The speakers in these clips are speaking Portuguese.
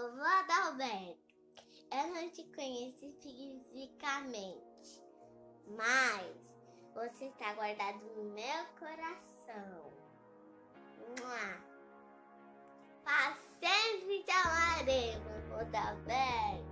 vovô Adalberto. Eu não te conheci fisicamente, mas você está guardado no meu coração. Para sempre te amarei, vovô Adalberto.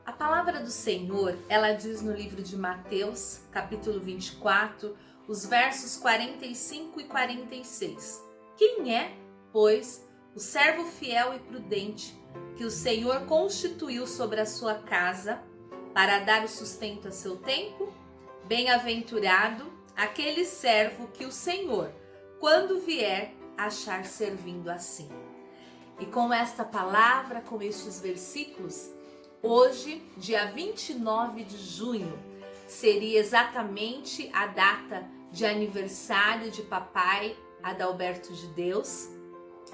A palavra do Senhor, ela diz no livro de Mateus, capítulo 24, os versos 45 e 46. Quem é, pois, o servo fiel e prudente que o Senhor constituiu sobre a sua casa para dar o sustento a seu tempo? Bem-aventurado aquele servo que o Senhor, quando vier, achar servindo assim. E com esta palavra, com estes versículos, hoje, dia 29 de junho, seria exatamente a data de aniversário de papai Adalberto de Deus.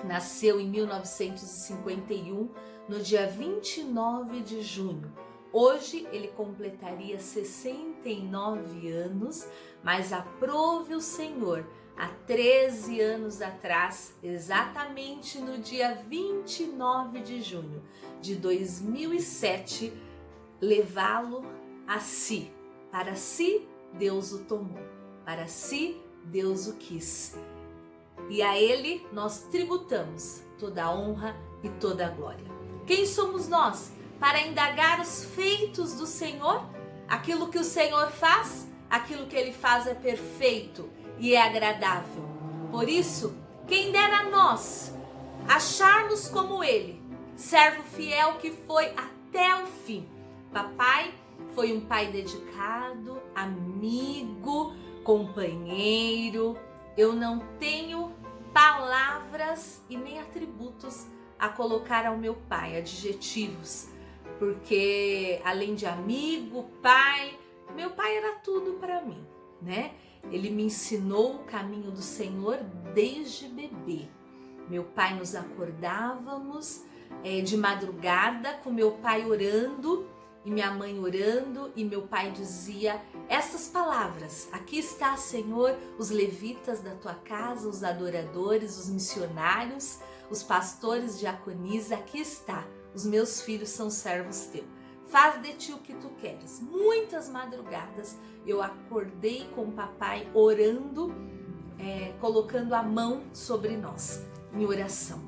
Nasceu em 1951, no dia 29 de junho. Hoje ele completaria 69 anos, mas aprove o Senhor, há 13 anos atrás, exatamente no dia 29 de junho de 2007, levá-lo a si. Para si, Deus o tomou. Para si, Deus o quis. E a ele nós tributamos toda a honra e toda a glória. Quem somos nós para indagar os feitos do Senhor? Aquilo que o Senhor faz, aquilo que ele faz é perfeito e é agradável. Por isso, quem dera nós acharmos como ele, servo fiel que foi até o fim. Papai foi um pai dedicado, amigo, companheiro. Eu não tenho palavras e nem atributos a colocar ao meu pai, adjetivos, porque além de amigo, pai, meu pai era tudo para mim, né? Ele me ensinou o caminho do Senhor desde bebê. Meu pai, nos acordávamos de madrugada com meu pai orando e minha mãe orando, e meu pai dizia essas palavras: aqui está, Senhor, os levitas da tua casa, os adoradores, os missionários, os pastores, diaconisa, aqui está, os meus filhos são servos teus. Faz de ti o que tu queres. Muitas madrugadas eu acordei com o papai orando, colocando a mão sobre nós, em oração.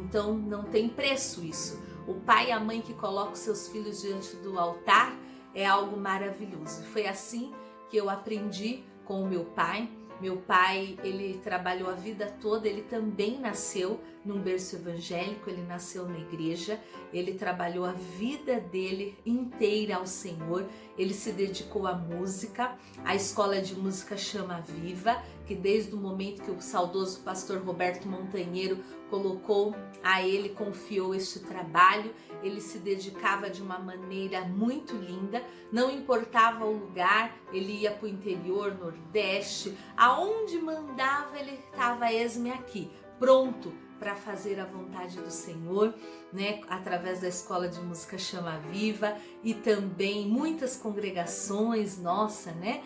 Então não tem preço isso. O pai e a mãe que colocam seus filhos diante do altar é algo maravilhoso. Foi assim que eu aprendi com o meu pai. Meu pai, ele trabalhou a vida toda, ele também nasceu num berço evangélico, ele nasceu na igreja, ele trabalhou a vida dele inteira ao Senhor, ele se dedicou à música, a escola de música Chama Viva, que desde o momento que o saudoso pastor Roberto Montanheiro colocou a ele, confiou este trabalho, ele se dedicava de uma maneira muito linda, não importava o lugar, ele ia para o interior, nordeste, aonde mandava ele estava, eis-me aqui, pronto para fazer a vontade do Senhor, né? Através da escola de música Chama Viva e também muitas congregações, nossa, né?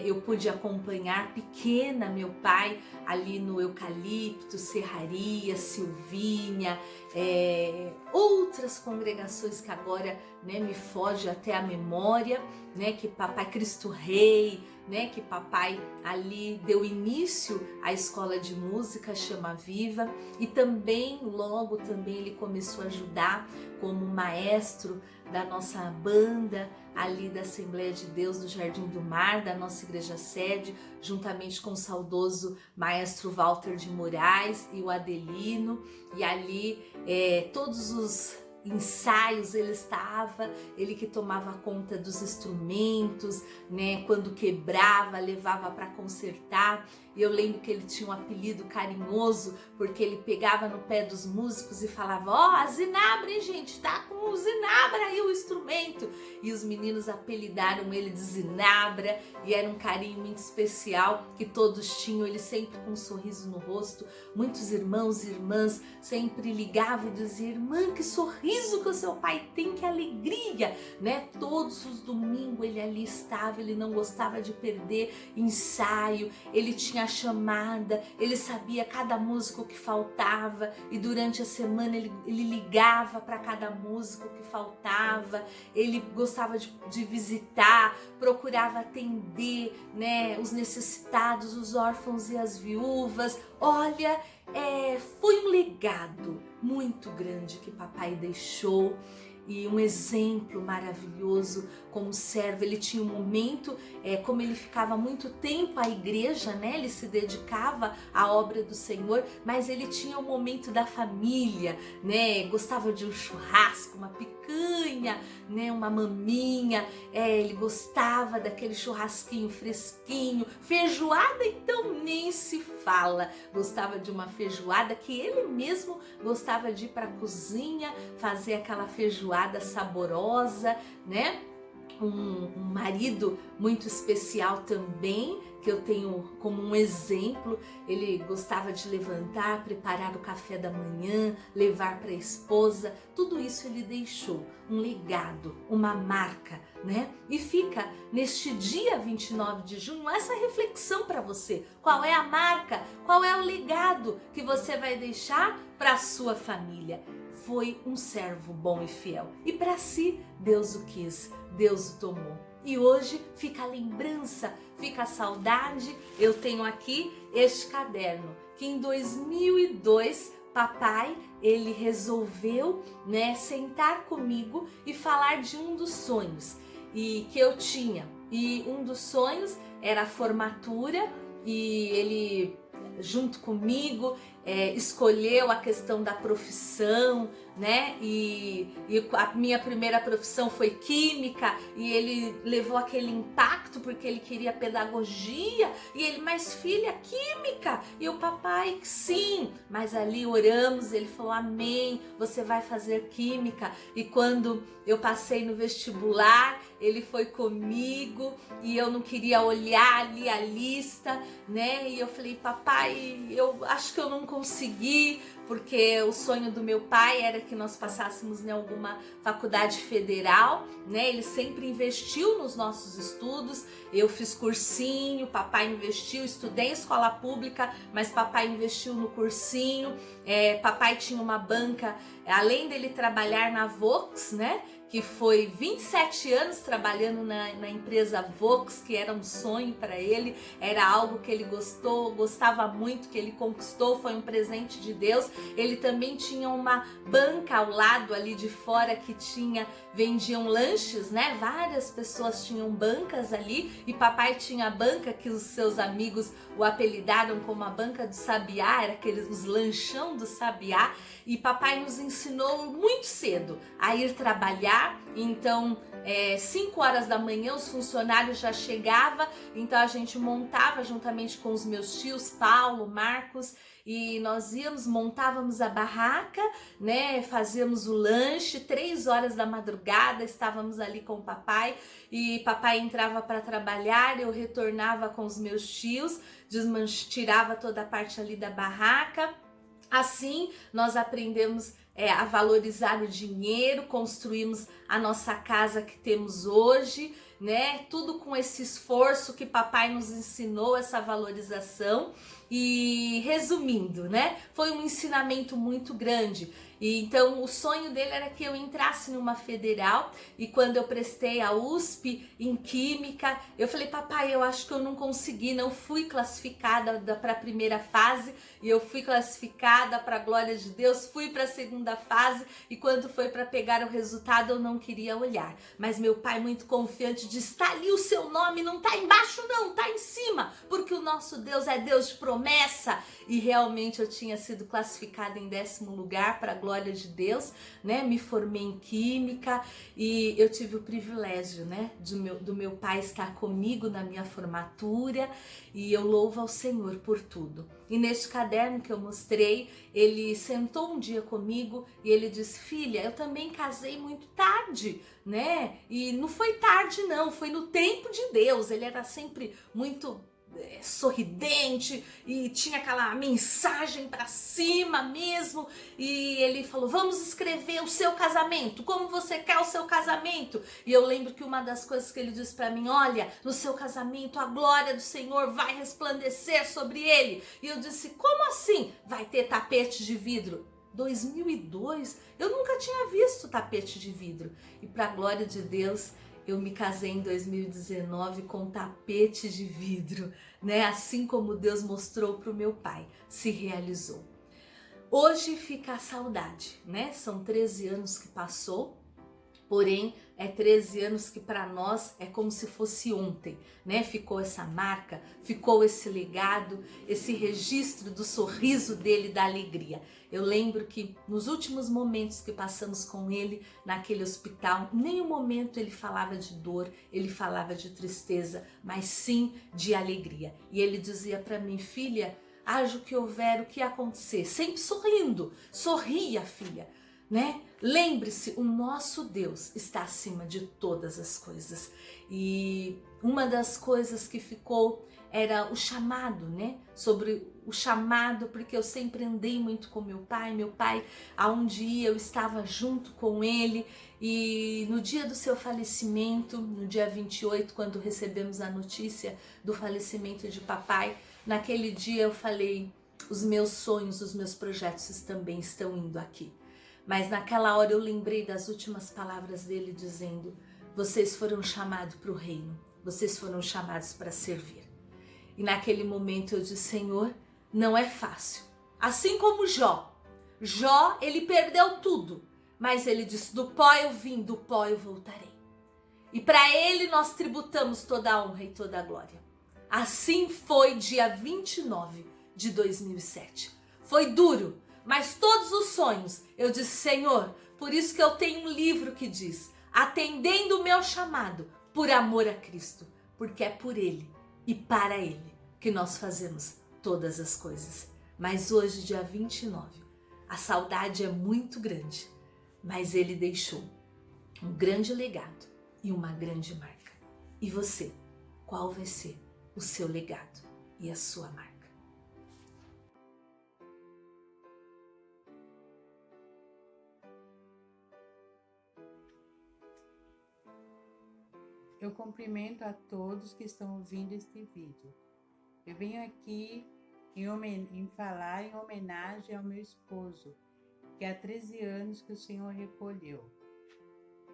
Eu pude acompanhar pequena meu pai ali no Eucalipto, Serraria, Silvinha, outras congregações que agora, né, me foge até a memória, né? Que Papai Cristo Rei, né, que papai ali deu início à escola de música Chama Viva, e também logo também ele começou a ajudar como maestro da nossa banda ali da Assembleia de Deus do Jardim do Mar, da nossa igreja sede, juntamente com o saudoso maestro Walter de Moraes e o Adelino, e ali todos os ensaios ele estava, ele que tomava conta dos instrumentos, né? Quando quebrava, levava para consertar. E eu lembro que ele tinha um apelido carinhoso, porque ele pegava no pé dos músicos e falava: ó, a zinabra, hein, gente? Tá com o zinabra aí o instrumento. E os meninos apelidaram ele de Zinabra, e era um carinho muito especial que todos tinham, ele sempre com um sorriso no rosto. Muitos irmãos e irmãs sempre ligavam e diziam: irmã, que sorriso que o seu pai tem, que alegria, né? Todos os domingos ele ali estava, ele não gostava de perder ensaio, ele tinha chamada, ele sabia cada músico que faltava, e durante a semana ele ligava para cada músico que faltava. Ele gostava de visitar, procurava atender, né, os necessitados, os órfãos e as viúvas. Olha, foi um legado muito grande que papai deixou, e um exemplo maravilhoso como servo. Ele tinha um momento, como ele ficava muito tempo à igreja, né? Ele se dedicava à obra do Senhor, mas ele tinha um momento da família, né? Gostava de um churrasco, uma picanha, né? Uma maminha, ele gostava daquele churrasquinho fresquinho, feijoada então nem se fala, gostava de uma feijoada que ele mesmo gostava de ir para a cozinha, fazer aquela feijoada saborosa, né? um marido muito especial também, que eu tenho como um exemplo. Ele gostava de levantar, preparar o café da manhã, levar para a esposa. Tudo isso ele deixou, um legado, uma marca, né? E fica neste dia 29 de junho essa reflexão para você. Qual é a marca? Qual é o legado que você vai deixar para a sua família? Foi um servo bom e fiel. E para si, Deus o quis, Deus o tomou. E hoje fica a lembrança, fica a saudade. Eu tenho aqui este caderno, que em 2002, papai, ele resolveu, né, sentar comigo e falar de um dos sonhos que eu tinha. E um dos sonhos era a formatura, e ele, junto comigo, escolheu a questão da profissão, né? E a minha primeira profissão foi química, e ele levou aquele impacto porque ele queria pedagogia, e ele, mas filha, química? E o papai, sim, mas ali oramos, ele falou, amém, você vai fazer química. E quando eu passei no vestibular, ele foi comigo, e eu não queria olhar ali a lista, né? E eu falei, papai, eu acho que eu não consegui, porque o sonho do meu pai era que nós passássemos em alguma faculdade federal, né? Ele sempre investiu nos nossos estudos. Eu fiz cursinho, papai investiu, estudei em escola pública, mas papai investiu no cursinho. Papai tinha uma banca, além dele trabalhar na Vox, né? Que foi 27 anos trabalhando na empresa Vox, que era um sonho para ele, era algo que ele gostava muito, que ele conquistou, foi um presente de Deus. Ele também tinha uma banca ao lado ali de fora que vendiam lanches, né? Várias pessoas tinham bancas ali, e papai tinha a banca que os seus amigos o apelidaram como a banca do Sabiá, era os lanchão do Sabiá. E papai nos ensinou muito cedo a ir trabalhar. Então 5 horas da manhã os funcionários já chegavam, então a gente montava juntamente com os meus tios, Paulo, Marcos, e nós montávamos a barraca, né? Fazíamos o lanche, 3 horas da madrugada estávamos ali com o papai, e papai entrava para trabalhar, eu retornava com os meus tios, tirava toda a parte ali da barraca. Assim nós aprendemos a valorizar o dinheiro, construímos a nossa casa que temos hoje, né? Tudo com esse esforço que papai nos ensinou, essa valorização. E resumindo, né? Foi um ensinamento muito grande. E então o sonho dele era que eu entrasse numa federal, e quando eu prestei a USP em química, eu falei, papai, eu acho que eu não consegui, não fui classificada para a primeira fase, e eu fui classificada para a glória de Deus, fui para a segunda fase, e quando foi para pegar o resultado eu não queria olhar, mas meu pai, muito confiante, disse, está ali o seu nome, não está embaixo não, está em cima, porque o nosso Deus é Deus de promessa. E realmente eu tinha sido classificada em 10º lugar para a glória de Deus, né? Me formei em química, e eu tive o privilégio, né, do meu pai estar comigo na minha formatura, e eu louvo ao Senhor por tudo. E neste caderno que eu mostrei, ele sentou um dia comigo e ele disse, filha, eu também casei muito tarde, né? E não foi tarde não, foi no tempo de Deus. Ele era sempre muito sorridente e tinha aquela mensagem para cima mesmo, e ele falou, vamos escrever o seu casamento, como você quer o seu casamento? E eu lembro que uma das coisas que ele disse para mim, olha, no seu casamento a glória do Senhor vai resplandecer sobre ele. E eu disse, como assim? Vai ter tapete de vidro? 2002, eu nunca tinha visto tapete de vidro, e para a glória de Deus, eu me casei em 2019 com tapete de vidro, né? Assim como Deus mostrou para o meu pai, se realizou. Hoje fica a saudade, né? São 13 anos que passou, porém é 13 anos que para nós é como se fosse ontem, né? Ficou essa marca, ficou esse legado, esse registro do sorriso dele, da alegria. Eu lembro que nos últimos momentos que passamos com ele naquele hospital, em nenhum momento ele falava de dor, ele falava de tristeza, mas sim de alegria. E ele dizia para mim, filha, haja o que houver, o que acontecer, sempre sorrindo, sorria, filha. né? Lembre-se, o nosso Deus está acima de todas as coisas. E uma das coisas que ficou era o chamado, né? Sobre o chamado, porque eu sempre andei muito com meu pai. Meu pai, aonde ia, eu estava junto com ele. E no dia do seu falecimento, no dia 28, quando recebemos a notícia do falecimento de papai, naquele dia eu falei, os meus sonhos, os meus projetos também estão indo aqui. Mas naquela hora eu lembrei das últimas palavras dele dizendo, vocês foram chamados para o reino, vocês foram chamados para servir. E naquele momento eu disse, Senhor, não é fácil. Assim como Jó, ele perdeu tudo, mas ele disse, do pó eu vim, do pó eu voltarei. E para ele nós tributamos toda a honra e toda a glória. Assim foi dia 29 de 2007. Foi duro, mas todos os sonhos, eu disse, Senhor, por isso que eu tenho um livro que diz, atendendo o meu chamado, por amor a Cristo, porque é por Ele e para Ele que nós fazemos todas as coisas. Mas hoje, dia 29, a saudade é muito grande, mas Ele deixou um grande legado e uma grande marca. E você, qual vai ser o seu legado e a sua marca? Eu cumprimento a todos que estão ouvindo este vídeo. Eu venho aqui em falar em homenagem ao meu esposo, que há 13 anos que o Senhor recolheu.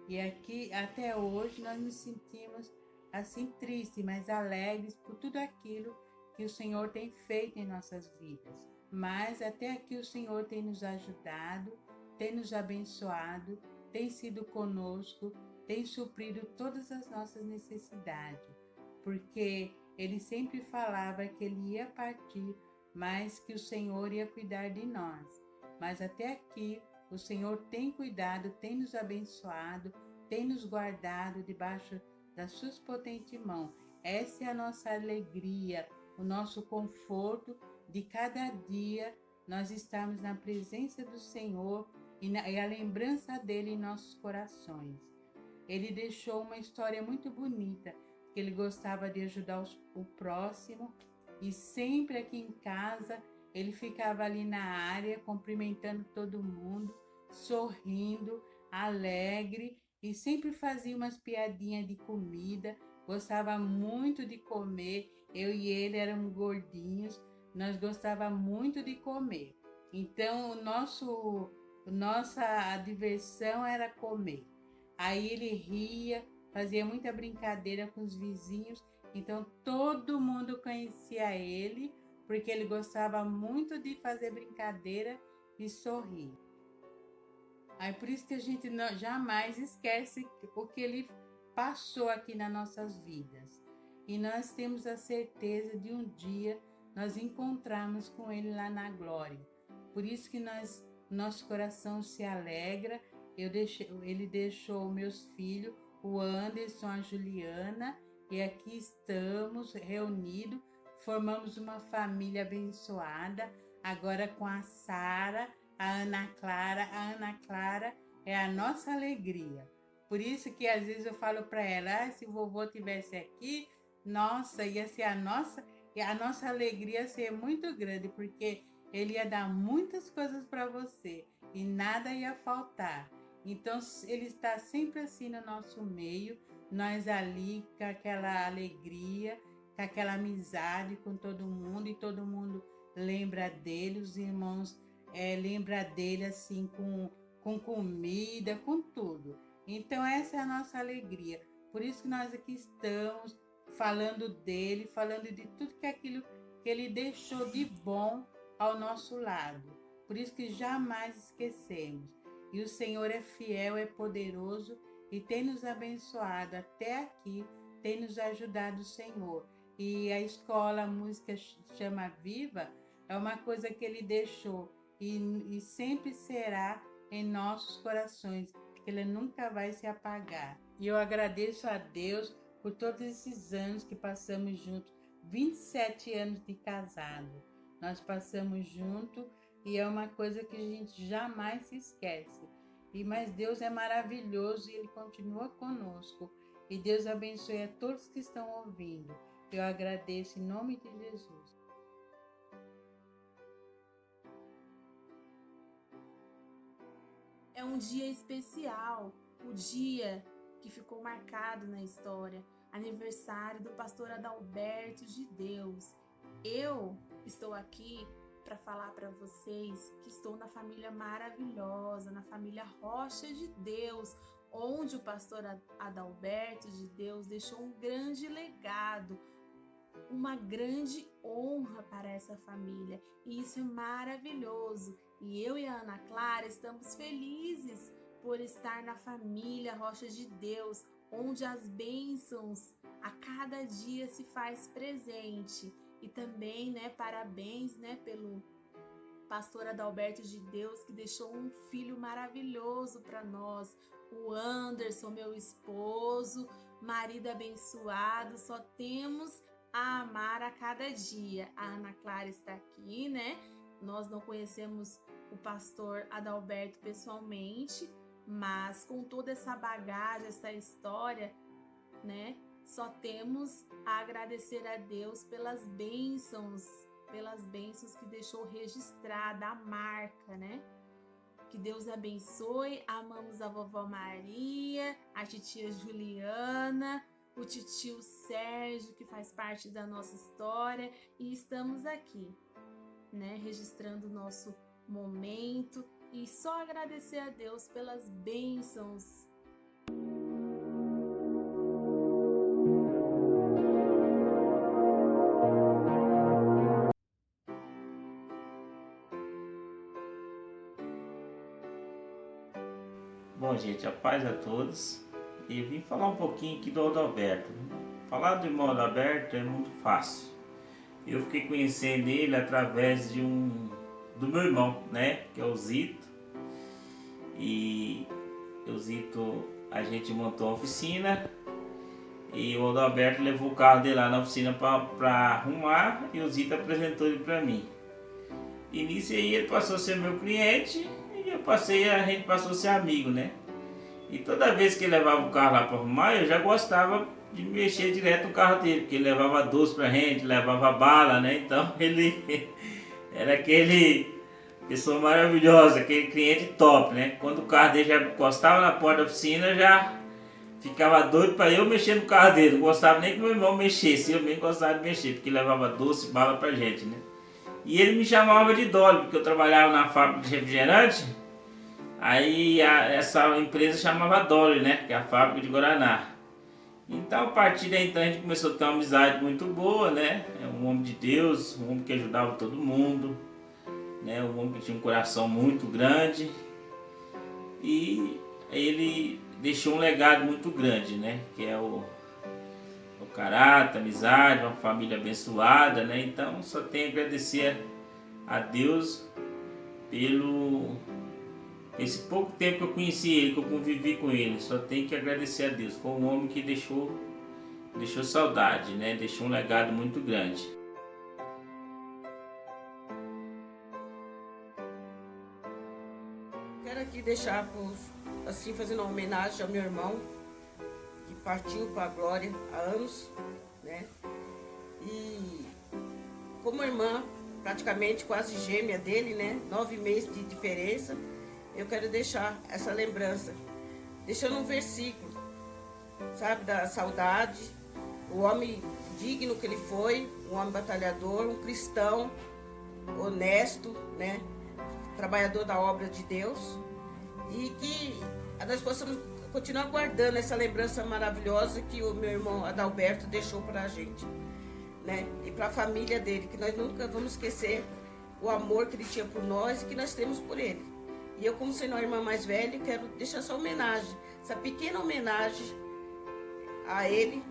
E aqui, até hoje, nós nos sentimos assim tristes, mas alegres por tudo aquilo que o Senhor tem feito em nossas vidas. Mas até aqui o Senhor tem nos ajudado, tem nos abençoado, tem sido conosco, tem suprido todas as nossas necessidades, porque Ele sempre falava que Ele ia partir, mas que o Senhor ia cuidar de nós. Mas até aqui o Senhor tem cuidado, tem nos abençoado, tem nos guardado debaixo das suas potentes mãos. Essa é a nossa alegria, o nosso conforto de cada dia nós estarmos na presença do Senhor e a lembrança dele em nossos corações. Ele deixou uma história muito bonita, que ele gostava de ajudar o próximo, e sempre aqui em casa ele ficava ali na área cumprimentando todo mundo, sorrindo, alegre, e sempre fazia umas piadinhas de comida, gostava muito de comer. Eu e ele éramos gordinhos, nós gostávamos muito de comer. Então nossa diversão era comer. Aí ele ria, fazia muita brincadeira com os vizinhos, então todo mundo conhecia ele, porque ele gostava muito de fazer brincadeira e sorrir. Aí por isso que a gente jamais esquece o que ele passou aqui nas nossas vidas. E nós temos a certeza de um dia nós encontrarmos com ele lá na glória. Por isso que nosso coração se alegra. Ele deixou meus filhos, o Anderson, a Juliana, e aqui estamos reunidos, formamos uma família abençoada, agora com a Sara, a Ana Clara. A Ana Clara é a nossa alegria. Por isso que às vezes eu falo para ela, se o vovô estivesse aqui, nossa, ia ser a nossa alegria ia ser muito grande, porque ele ia dar muitas coisas para você e nada ia faltar. Então, ele está sempre assim no nosso meio, nós ali com aquela alegria, com aquela amizade com todo mundo, e todo mundo lembra dele, os irmãos lembram dele assim com comida, com tudo. Então, essa é a nossa alegria. Por isso que nós aqui estamos falando dele, falando de tudo aquilo que ele deixou de bom ao nosso lado. Por isso que jamais esquecemos. E o Senhor é fiel, é poderoso e tem nos abençoado até aqui, tem nos ajudado o Senhor. E a escola, a música Chama Viva, é uma coisa que ele deixou e sempre será em nossos corações, que ele nunca vai se apagar. E eu agradeço a Deus por todos esses anos que passamos juntos, 27 anos de casado. Nós passamos juntos e é uma coisa que a gente jamais se esquece. Mas Deus é maravilhoso e Ele continua conosco. E Deus abençoe a todos que estão ouvindo. Eu agradeço em nome de Jesus. É um dia especial, o dia que ficou marcado na história, aniversário do pastor Adalberto de Deus. Eu estou aqui para falar para vocês que estou na família maravilhosa, na família Rocha de Deus, onde o pastor Adalberto de Deus deixou um grande legado, uma grande honra para essa família. E isso é maravilhoso. E eu e a Ana Clara estamos felizes por estar na família Rocha de Deus, onde as bênçãos a cada dia se faz presente. E também, parabéns, pelo pastor Adalberto de Deus, que deixou um filho maravilhoso para nós, o Anderson, meu esposo, marido abençoado. Só temos a amar a cada dia. A Ana Clara está aqui, Nós não conhecemos o pastor Adalberto pessoalmente, mas com toda essa bagagem, essa história, só temos a agradecer a Deus pelas bênçãos que deixou registrada, a marca, Que Deus abençoe. Amamos a vovó Maria, a titia Juliana, o titio Sérgio, que faz parte da nossa história, e estamos aqui, registrando o nosso momento e só agradecer a Deus pelas bênçãos. Bom, gente, a paz a todos. E eu vim falar um pouquinho aqui do Adalberto. Falar do irmão Adalberto é muito fácil. Eu fiquei conhecendo ele através do meu irmão, que é o Zito. E o Zito, a gente montou a oficina e o Adalberto levou o carro dele lá na oficina para arrumar, e o Zito apresentou ele para mim. E nisso aí ele passou a ser meu cliente e a gente passou a ser amigo, E toda vez que ele levava o carro lá para arrumar, eu já gostava de mexer direto no carro dele, porque ele levava doce pra gente, levava bala, Então ele era aquele pessoa maravilhosa, aquele cliente top, Quando o carro dele já encostava na porta da oficina, eu já ficava doido para eu mexer no carro dele. Não gostava nem que meu irmão mexesse, eu nem gostava de mexer, porque ele levava doce e bala pra gente, E ele me chamava de Dolly, porque eu trabalhava na fábrica de refrigerante. Aí essa empresa chamava Dolly, que é a fábrica de Guaraná. Então, a partir daí, então, a gente começou a ter uma amizade muito boa, É um homem de Deus, um homem que ajudava todo mundo, Um homem que tinha um coração muito grande. E ele deixou um legado muito grande, Que é o caráter, a amizade, uma família abençoada, Então, só tenho a agradecer a Deus pelo esse pouco tempo que eu conheci ele, que eu convivi com ele. Só tenho que agradecer a Deus. Foi um homem que deixou saudade, Deixou um legado muito grande. Quero aqui deixar, assim, fazendo uma homenagem ao meu irmão, que partiu para a glória há anos, E como irmã, praticamente quase gêmea dele, 9 meses de diferença, eu quero deixar essa lembrança, deixando um versículo, sabe, da saudade, o homem digno que ele foi, um homem batalhador, um cristão honesto, trabalhador da obra de Deus, e que nós possamos continuar guardando essa lembrança maravilhosa que o meu irmão Adalberto deixou para a gente, e para a família dele, que nós nunca vamos esquecer o amor que ele tinha por nós e que nós temos por ele. E eu, como sendo a irmã mais velha, quero deixar essa homenagem, essa pequena homenagem a ele,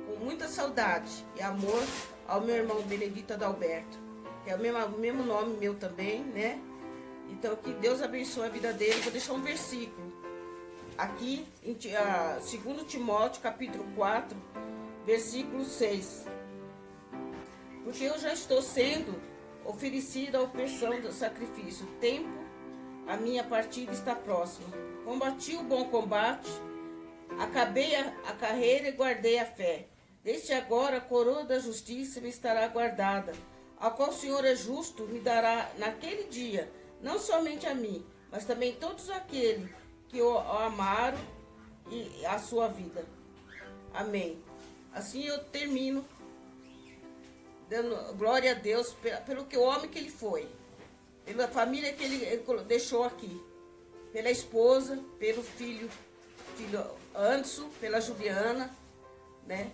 com muita saudade e amor ao meu irmão Benedito Adalberto, que é o mesmo nome meu também, Então, que Deus abençoe a vida dele. Vou deixar um versículo aqui, em 2 Timóteo, capítulo 4, versículo 6. Porque eu já estou sendo oferecida a opressão do sacrifício, tempo a minha partida está próxima. Combati o bom combate, acabei a carreira e guardei a fé. Desde agora a coroa da justiça me estará guardada, a qual o Senhor é justo me dará naquele dia, não somente a mim, mas também todos aqueles que o amaram e a sua vida. Amém. Assim eu termino dando glória a Deus pelo que o homem que ele foi, pela família que ele deixou aqui, pela esposa, pelo filho Anderson, pela Juliana, né?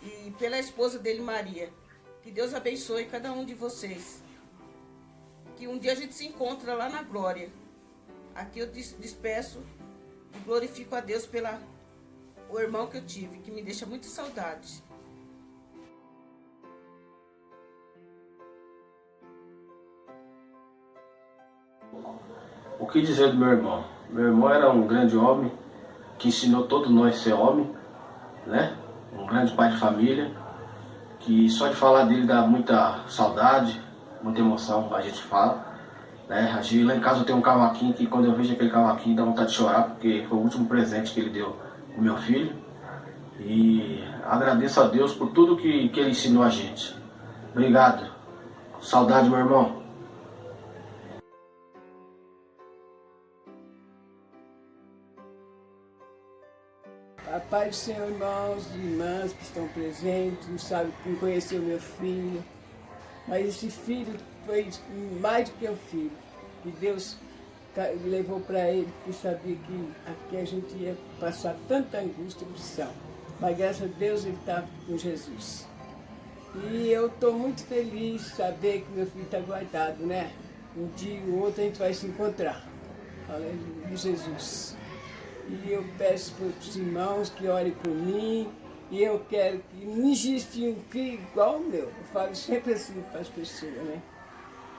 E pela esposa dele, Maria. Que Deus abençoe cada um de vocês. Que um dia a gente se encontra lá na glória. Aqui eu despeço e glorifico a Deus pelo irmão que eu tive, que me deixa muita saudade. O que dizer do meu irmão? Meu irmão era um grande homem, que ensinou todos nós a ser homem, né? Um grande pai de família, que só de falar dele dá muita saudade, muita emoção, a gente fala. Né? Lá em casa eu tenho um cavaquinho que quando eu vejo aquele cavaquinho dá vontade de chorar, porque foi o último presente que ele deu pro meu filho. E agradeço a Deus por tudo que ele ensinou a gente. Obrigado. Saudade, meu irmão. A paz do Senhor, irmãos e irmãs que estão presentes, não conheceu meu filho, mas esse filho foi mais do que um filho. E Deus levou para ele, porque sabia que aqui a gente ia passar tanta angústia e pressão. Mas graças a Deus ele está com Jesus. E eu estou muito feliz de saber que meu filho está guardado, né? Um dia ou outro a gente vai se encontrar. Aleluia, Jesus. E eu peço para os irmãos que orem por mim. E eu quero que não existe um filho igual o meu. Eu falo sempre assim para as pessoas, né?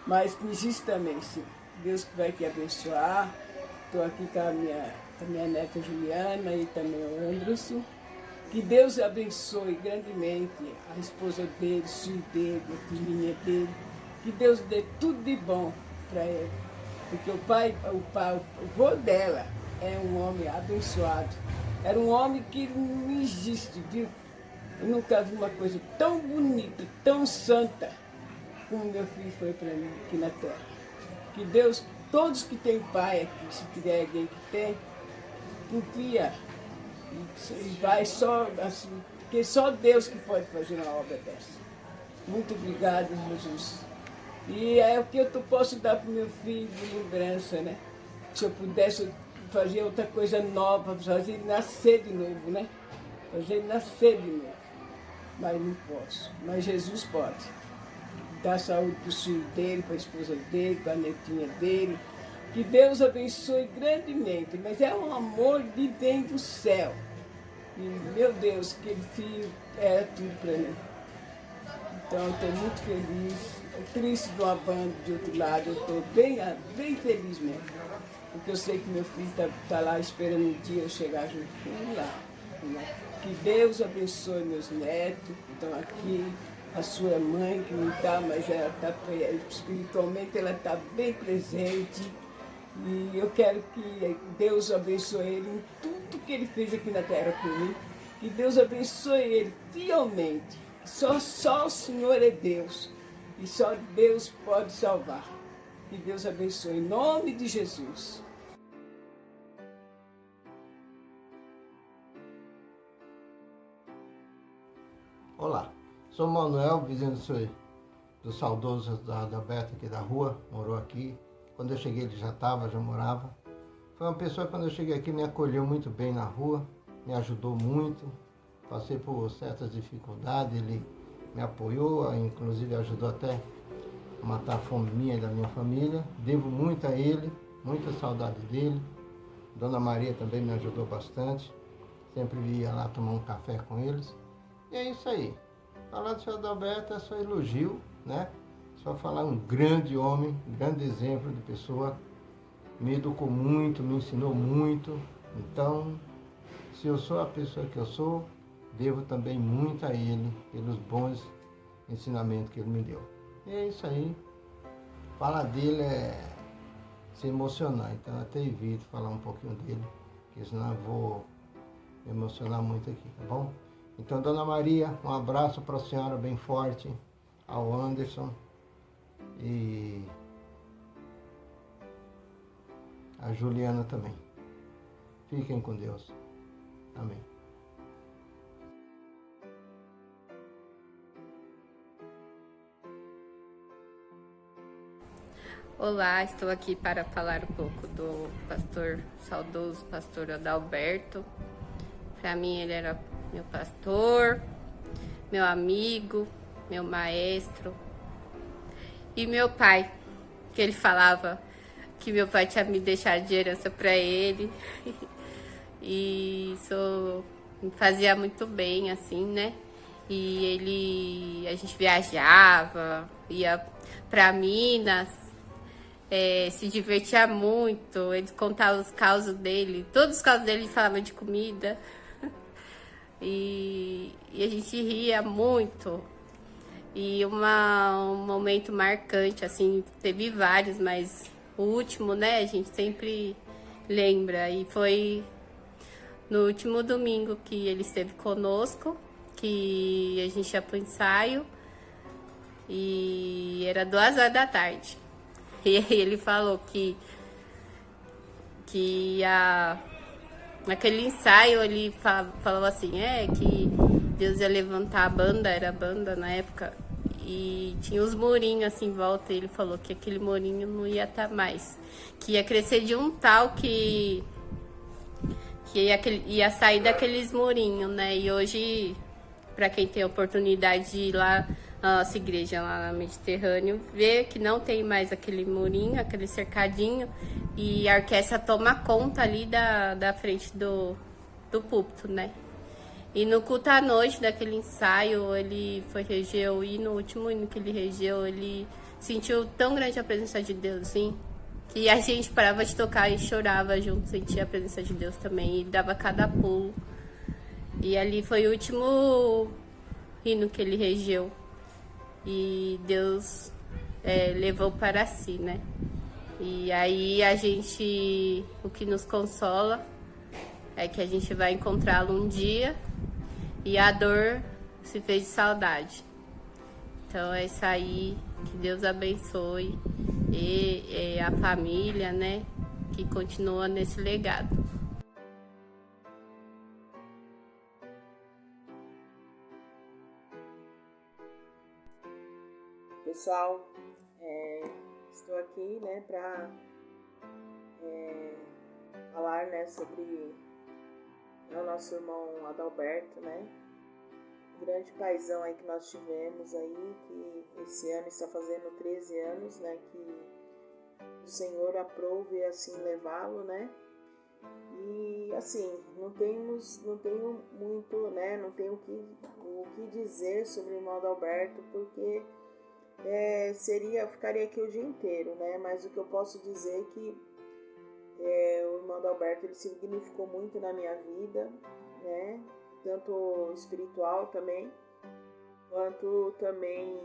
Mas que existe também, sim. Deus que vai te abençoar. Estou aqui com a minha neta Juliana e também o Anderson. Que Deus abençoe grandemente a esposa dele, o filho dele, a filhinha dele. Que Deus dê tudo de bom para ele. Porque o avô dela é um homem abençoado. Era um homem que não existe, viu? Eu nunca vi uma coisa tão bonita, tão santa, como meu filho foi para mim aqui na terra. Que Deus, todos que têm pai aqui, se tiver alguém que tem, confia. E vai só assim, porque só Deus que pode fazer uma obra dessa. Muito obrigado, Jesus. E é o que eu posso dar para o meu filho de lembrança, né? Se eu pudesse fazer outra coisa nova, fazer ele nascer de novo, né? Fazer ele nascer de novo. Mas não posso. Mas Jesus pode. Dar saúde para o filho dele, para a esposa dele, para a netinha dele. Que Deus abençoe grandemente. Mas é um amor de dentro do céu. E, meu Deus, aquele filho era tudo para mim. Então, eu estou muito feliz. Triste de uma banda de outro lado. Eu estou bem feliz mesmo. Porque eu sei que meu filho está lá esperando um dia eu chegar junto com ele lá. Né? Que Deus abençoe meus netos que estão aqui, a sua mãe que não está, mas ela está espiritualmente, ela está bem presente. E eu quero que Deus abençoe ele em tudo que ele fez aqui na terra por mim. Que Deus abençoe ele fielmente. Só o Senhor é Deus. E só Deus pode salvar. Que Deus abençoe em nome de Jesus. Olá, sou Manuel, vizinho do saudoso Adalberto aqui da rua, morou aqui. Quando eu cheguei ele já morava. Foi uma pessoa que quando eu cheguei aqui me acolheu muito bem na rua, me ajudou muito. Passei por certas dificuldades, ele me apoiou, inclusive ajudou até a matar a fome minha e da minha família. Devo muito a ele, muita saudade dele. Dona Maria também me ajudou bastante. Sempre ia lá tomar um café com eles. E é isso aí. Falar do senhor Adalberto é só elogio, né? Só falar um grande homem, um grande exemplo de pessoa. Me educou muito, me ensinou muito. Então, se eu sou a pessoa que eu sou, devo também muito a ele pelos bons ensinamentos que ele me deu. E é isso aí. Falar dele se emocionar. Então eu até evito falar um pouquinho dele, porque senão eu vou me emocionar muito aqui, tá bom? Então, Dona Maria, um abraço para a senhora bem forte, ao Anderson e a Juliana também. Fiquem com Deus. Amém. Olá, estou aqui para falar um pouco do saudoso pastor Adalberto. Para mim ele era meu pastor, meu amigo, meu maestro e meu pai, que ele falava que meu pai tinha me deixado de herança para ele e isso me fazia muito bem, assim, né? E a gente viajava, ia para Minas, se divertia muito, ele contava os causos dele, todos os causos dele falavam de comida e a gente ria muito. E um momento marcante, assim, teve vários, mas o último, né, a gente sempre lembra. E foi no último domingo que ele esteve conosco, que a gente ia pro ensaio, e era 2 horas da tarde. E aí ele falou que naquele ensaio ele falou assim, que Deus ia levantar a banda, era a banda na época, e tinha os murinhos assim em volta, e ele falou que aquele murinho não ia estar mais, que ia crescer de um tal que ia sair daqueles murinhos, né? E hoje, para quem tem a oportunidade de ir lá na nossa igreja, lá no Mediterrâneo, vê que não tem mais aquele murinho, aquele cercadinho, e a orquestra toma conta ali da frente do púlpito, né? E no culto à noite daquele ensaio, ele regeu, e no último hino que ele regeu, ele sentiu tão grande a presença de Deus, assim, que a gente parava de tocar e chorava junto, sentia a presença de Deus também, e dava cada pulo. E ali foi o último hino que ele regeu, e Deus levou para si, né? E aí o que nos consola é que a gente vai encontrá-lo um dia, e a dor se fez de saudade. Então é isso aí, que Deus abençoe e a família, né, que continua nesse legado. Pessoal, estou aqui, né, para falar, né, sobre o nosso irmão Adalberto, né, grande paizão aí que nós tivemos aí, que esse ano está fazendo 13 anos, né, que o Senhor aprove assim levá-lo, né, e assim, não tenho muito, né, não tenho o que dizer sobre o irmão Adalberto, porque ficaria aqui o dia inteiro, né, mas o que eu posso dizer é que o irmão Adalberto, ele significou muito na minha vida, né, tanto espiritual também, quanto também,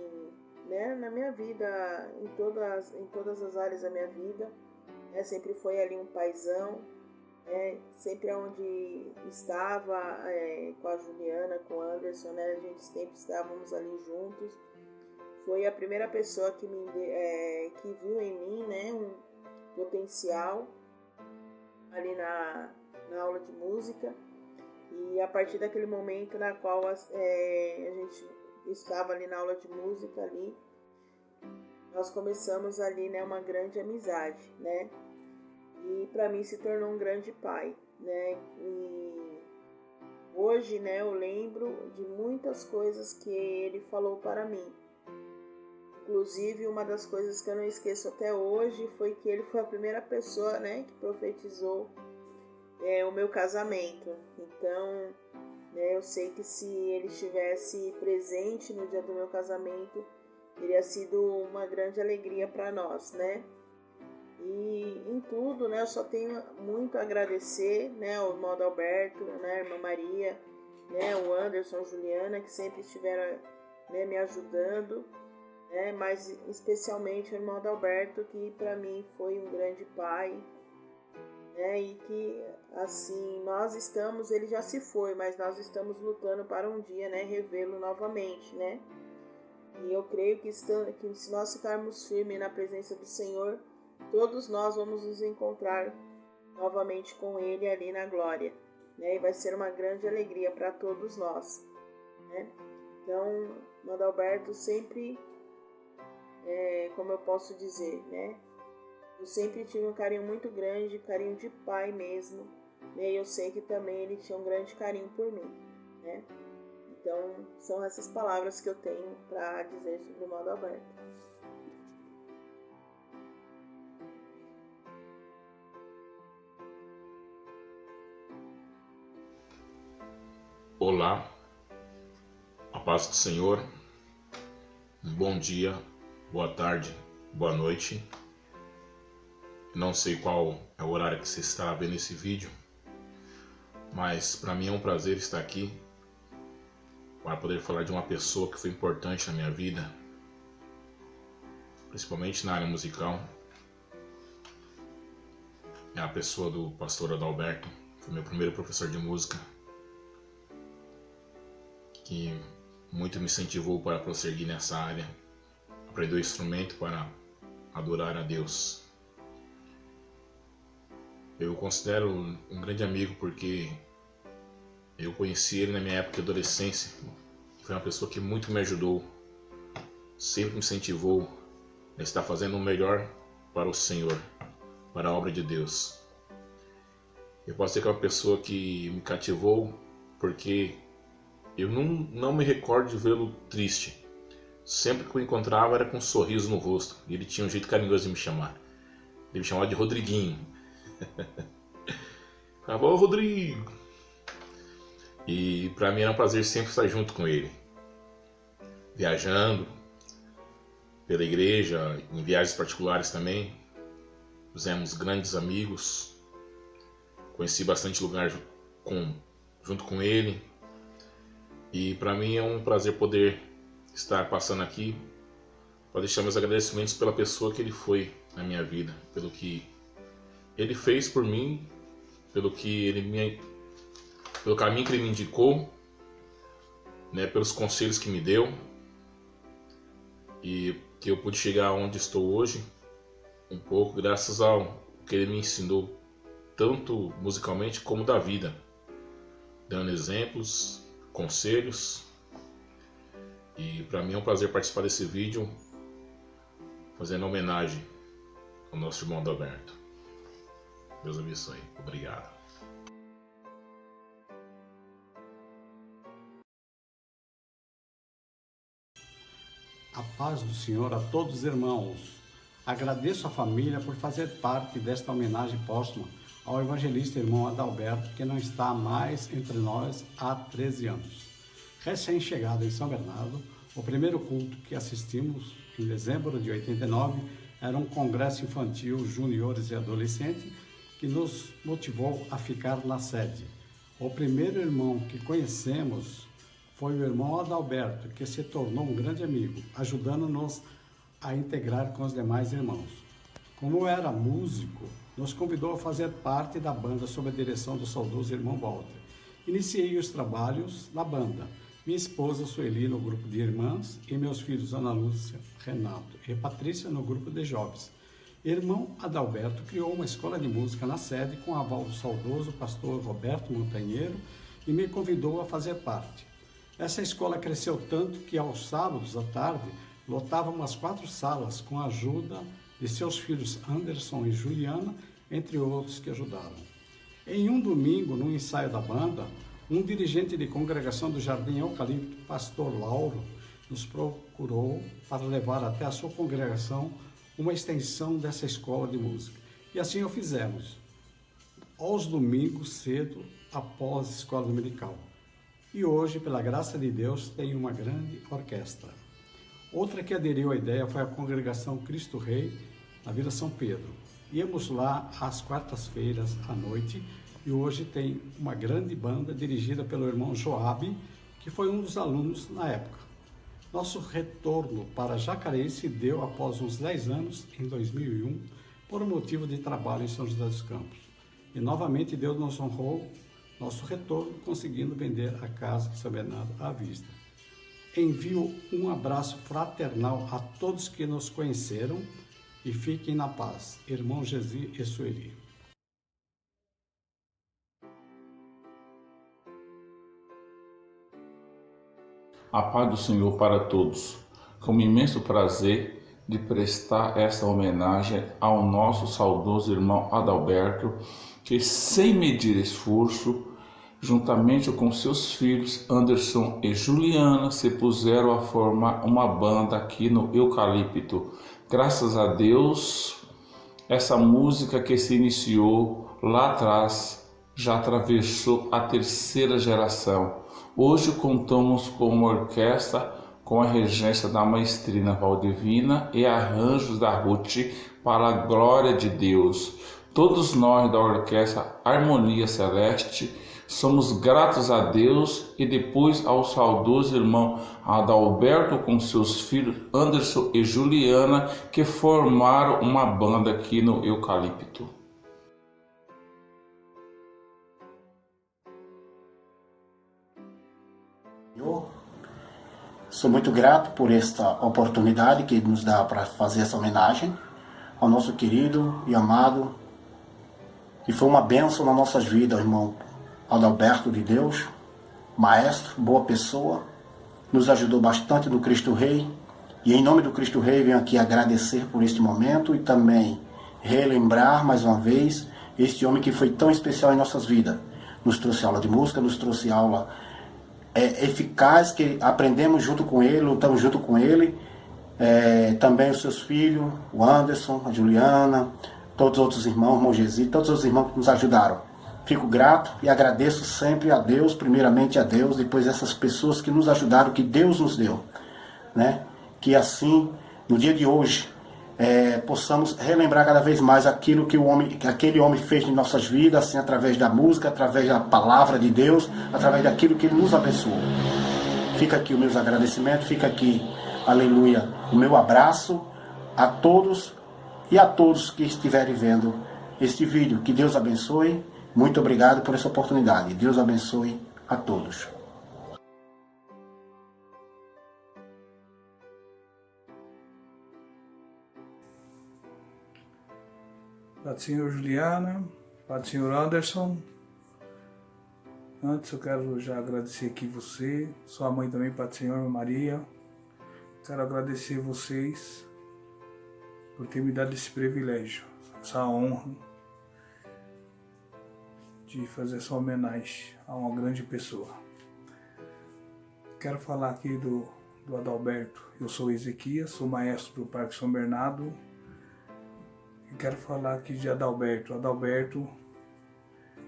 né, na minha vida, em todas as áreas da minha vida, né, sempre foi ali um paizão, sempre onde estava, com a Juliana, com o Anderson, né, a gente sempre estávamos ali juntos. Foi a primeira pessoa que viu em mim, né, um potencial ali na aula de música, e a partir daquele momento na qual a gente estava ali na aula de música ali, nós começamos ali, né, uma grande amizade, né, e para mim se tornou um grande pai, né, e hoje, né, eu lembro de muitas coisas que ele falou para mim. Inclusive, uma das coisas que eu não esqueço até hoje foi que ele foi a primeira pessoa, né, que profetizou o meu casamento. Então, né, eu sei que se ele estivesse presente no dia do meu casamento, teria sido uma grande alegria para nós, né? E em tudo, né, eu só tenho muito a agradecer, né, ao irmão Adalberto, né, a irmã Maria, né, o Anderson, a Juliana, que sempre estiveram, né, me ajudando. né? Mas especialmente o irmão Adalberto, que para mim foi um grande pai, né? E que assim ele já se foi, mas nós estamos lutando para um dia, né, revê-lo novamente, né? E eu creio que se nós ficarmos firmes na presença do Senhor, todos nós vamos nos encontrar novamente com Ele ali na glória, né? E vai ser uma grande alegria para todos nós, né? Então, o Adalberto sempre, como eu posso dizer, né? Eu sempre tive um carinho muito grande, carinho de pai mesmo, né? E eu sei que também ele tinha um grande carinho por mim, né? Então, são essas palavras que eu tenho para dizer sobre o irmão Adalberto. Olá, a paz do Senhor, um bom dia, boa tarde, boa noite. Não sei qual é o horário que você está vendo esse vídeo, mas para mim é um prazer estar aqui para poder falar de uma pessoa que foi importante na minha vida, principalmente na área musical. É a pessoa do pastor Adalberto, foi meu primeiro professor de música, que muito me incentivou para prosseguir nessa área, aprender o instrumento para adorar a Deus. Eu o considero um grande amigo porque eu conheci ele na minha época de adolescência. Foi uma pessoa que muito me ajudou, sempre me incentivou a estar fazendo o melhor para o Senhor, para a obra de Deus. Eu posso dizer que é uma pessoa que me cativou porque eu não me recordo de vê-lo triste. Sempre que eu encontrava era com um sorriso no rosto. E ele tinha um jeito carinhoso de me chamar. Ele me chamava de Rodriguinho. Falava, ô Rodrigo! E para mim era um prazer sempre estar junto com ele. Viajando pela igreja, em viagens particulares também. Fizemos grandes amigos. Conheci bastante lugar junto com ele. E para mim é um prazer poder estar passando aqui para deixar meus agradecimentos pela pessoa que ele foi na minha vida, pelo que ele fez por mim, pelo caminho que ele me indicou, né, pelos conselhos que me deu e que eu pude chegar onde estou hoje, um pouco graças ao que ele me ensinou, tanto musicalmente como da vida, dando exemplos, conselhos. E para mim é um prazer participar desse vídeo, fazendo homenagem ao nosso irmão Adalberto. Deus abençoe. Obrigado. A paz do Senhor a todos os irmãos. Agradeço à família por fazer parte desta homenagem póstuma ao evangelista irmão Adalberto, que não está mais entre nós há 13 anos. Recém-chegado em São Bernardo, o primeiro culto que assistimos em dezembro de 89 era um congresso infantil, juniores e adolescentes, que nos motivou a ficar na sede. O primeiro irmão que conhecemos foi o irmão Adalberto, que se tornou um grande amigo, ajudando-nos a integrar com os demais irmãos. Como era músico, nos convidou a fazer parte da banda sob a direção do saudoso irmão Walter. Iniciei os trabalhos da banda. Minha esposa Sueli no grupo de irmãs e meus filhos Ana Lúcia, Renato e Patrícia no grupo de jovens. Irmão Adalberto criou uma escola de música na sede com a aval do saudoso pastor Roberto Montanheiro e me convidou a fazer parte. Essa escola cresceu tanto que aos sábados à tarde lotava umas 4 salas com a ajuda de seus filhos Anderson e Juliana, entre outros que ajudaram. Em um domingo, no ensaio da banda, um dirigente de congregação do Jardim Eucalipto, pastor Lauro, nos procurou para levar até a sua congregação uma extensão dessa escola de música. E assim o fizemos, aos domingos cedo, após a escola dominical. E hoje, pela graça de Deus, tem uma grande orquestra. Outra que aderiu à ideia foi a congregação Cristo Rei, na Vila São Pedro. Íamos lá às quartas-feiras à noite e hoje tem uma grande banda dirigida pelo irmão Joabe, que foi um dos alunos na época. Nosso retorno para Jacareí se deu após uns 10 anos, em 2001, por motivo de trabalho em São José dos Campos. E novamente Deus nos honrou nosso retorno, conseguindo vender a casa de São Bernardo à vista. Envio um abraço fraternal a todos que nos conheceram e fiquem na paz. Irmão Gesi e Sueli. A paz do Senhor para todos. Com imenso prazer de prestar essa homenagem ao nosso saudoso irmão Adalberto, que sem medir esforço, juntamente com seus filhos Anderson e Juliana, se puseram a formar uma banda aqui no Eucalipto. Graças a Deus, essa música que se iniciou lá atrás já atravessou a terceira geração. Hoje contamos com uma orquestra com a regência da maestrina Valdivina e arranjos da Ruth para a glória de Deus. Todos nós da orquestra Harmonia Celeste somos gratos a Deus e depois ao saudoso irmão Adalberto com seus filhos Anderson e Juliana, que formaram uma banda aqui no Eucalipto. Sou muito grato por esta oportunidade que nos dá para fazer essa homenagem ao nosso querido e amado, que foi uma bênção nas nossas vidas, o irmão Adalberto de Deus, maestro, boa pessoa, nos ajudou bastante no Cristo Rei, e em nome do Cristo Rei venho aqui agradecer por este momento e também relembrar mais uma vez este homem que foi tão especial em nossas vidas. Nos trouxe aula de música, nos trouxe aula eficaz, que aprendemos junto com ele, lutamos junto com ele, também os seus filhos, o Anderson, a Juliana, todos os outros irmãos, o irmão Gesi, todos os irmãos que nos ajudaram. Fico grato e agradeço sempre a Deus, primeiramente a Deus, depois essas pessoas que nos ajudaram, que Deus nos deu, né? Que assim, no dia de hoje, possamos relembrar cada vez mais aquilo que aquele homem fez em nossas vidas, assim, através da música, através da palavra de Deus, através daquilo que ele nos abençoou. Fica aqui os meus agradecimentos, fica aqui, aleluia, o meu abraço a todos e a todos que estiverem vendo este vídeo. Que Deus abençoe. Muito obrigado por essa oportunidade. Deus abençoe a todos. Pai do Senhor Juliana, Pai do Senhor Anderson. Antes eu quero já agradecer aqui você, sua mãe também, Pai do Senhor Maria. Quero agradecer vocês por ter me dado esse privilégio, essa honra de fazer essa homenagem a uma grande pessoa. Quero falar aqui do Adalberto. Eu sou Ezequias, sou maestro do Parque São Bernardo. E quero falar aqui de Adalberto. Adalberto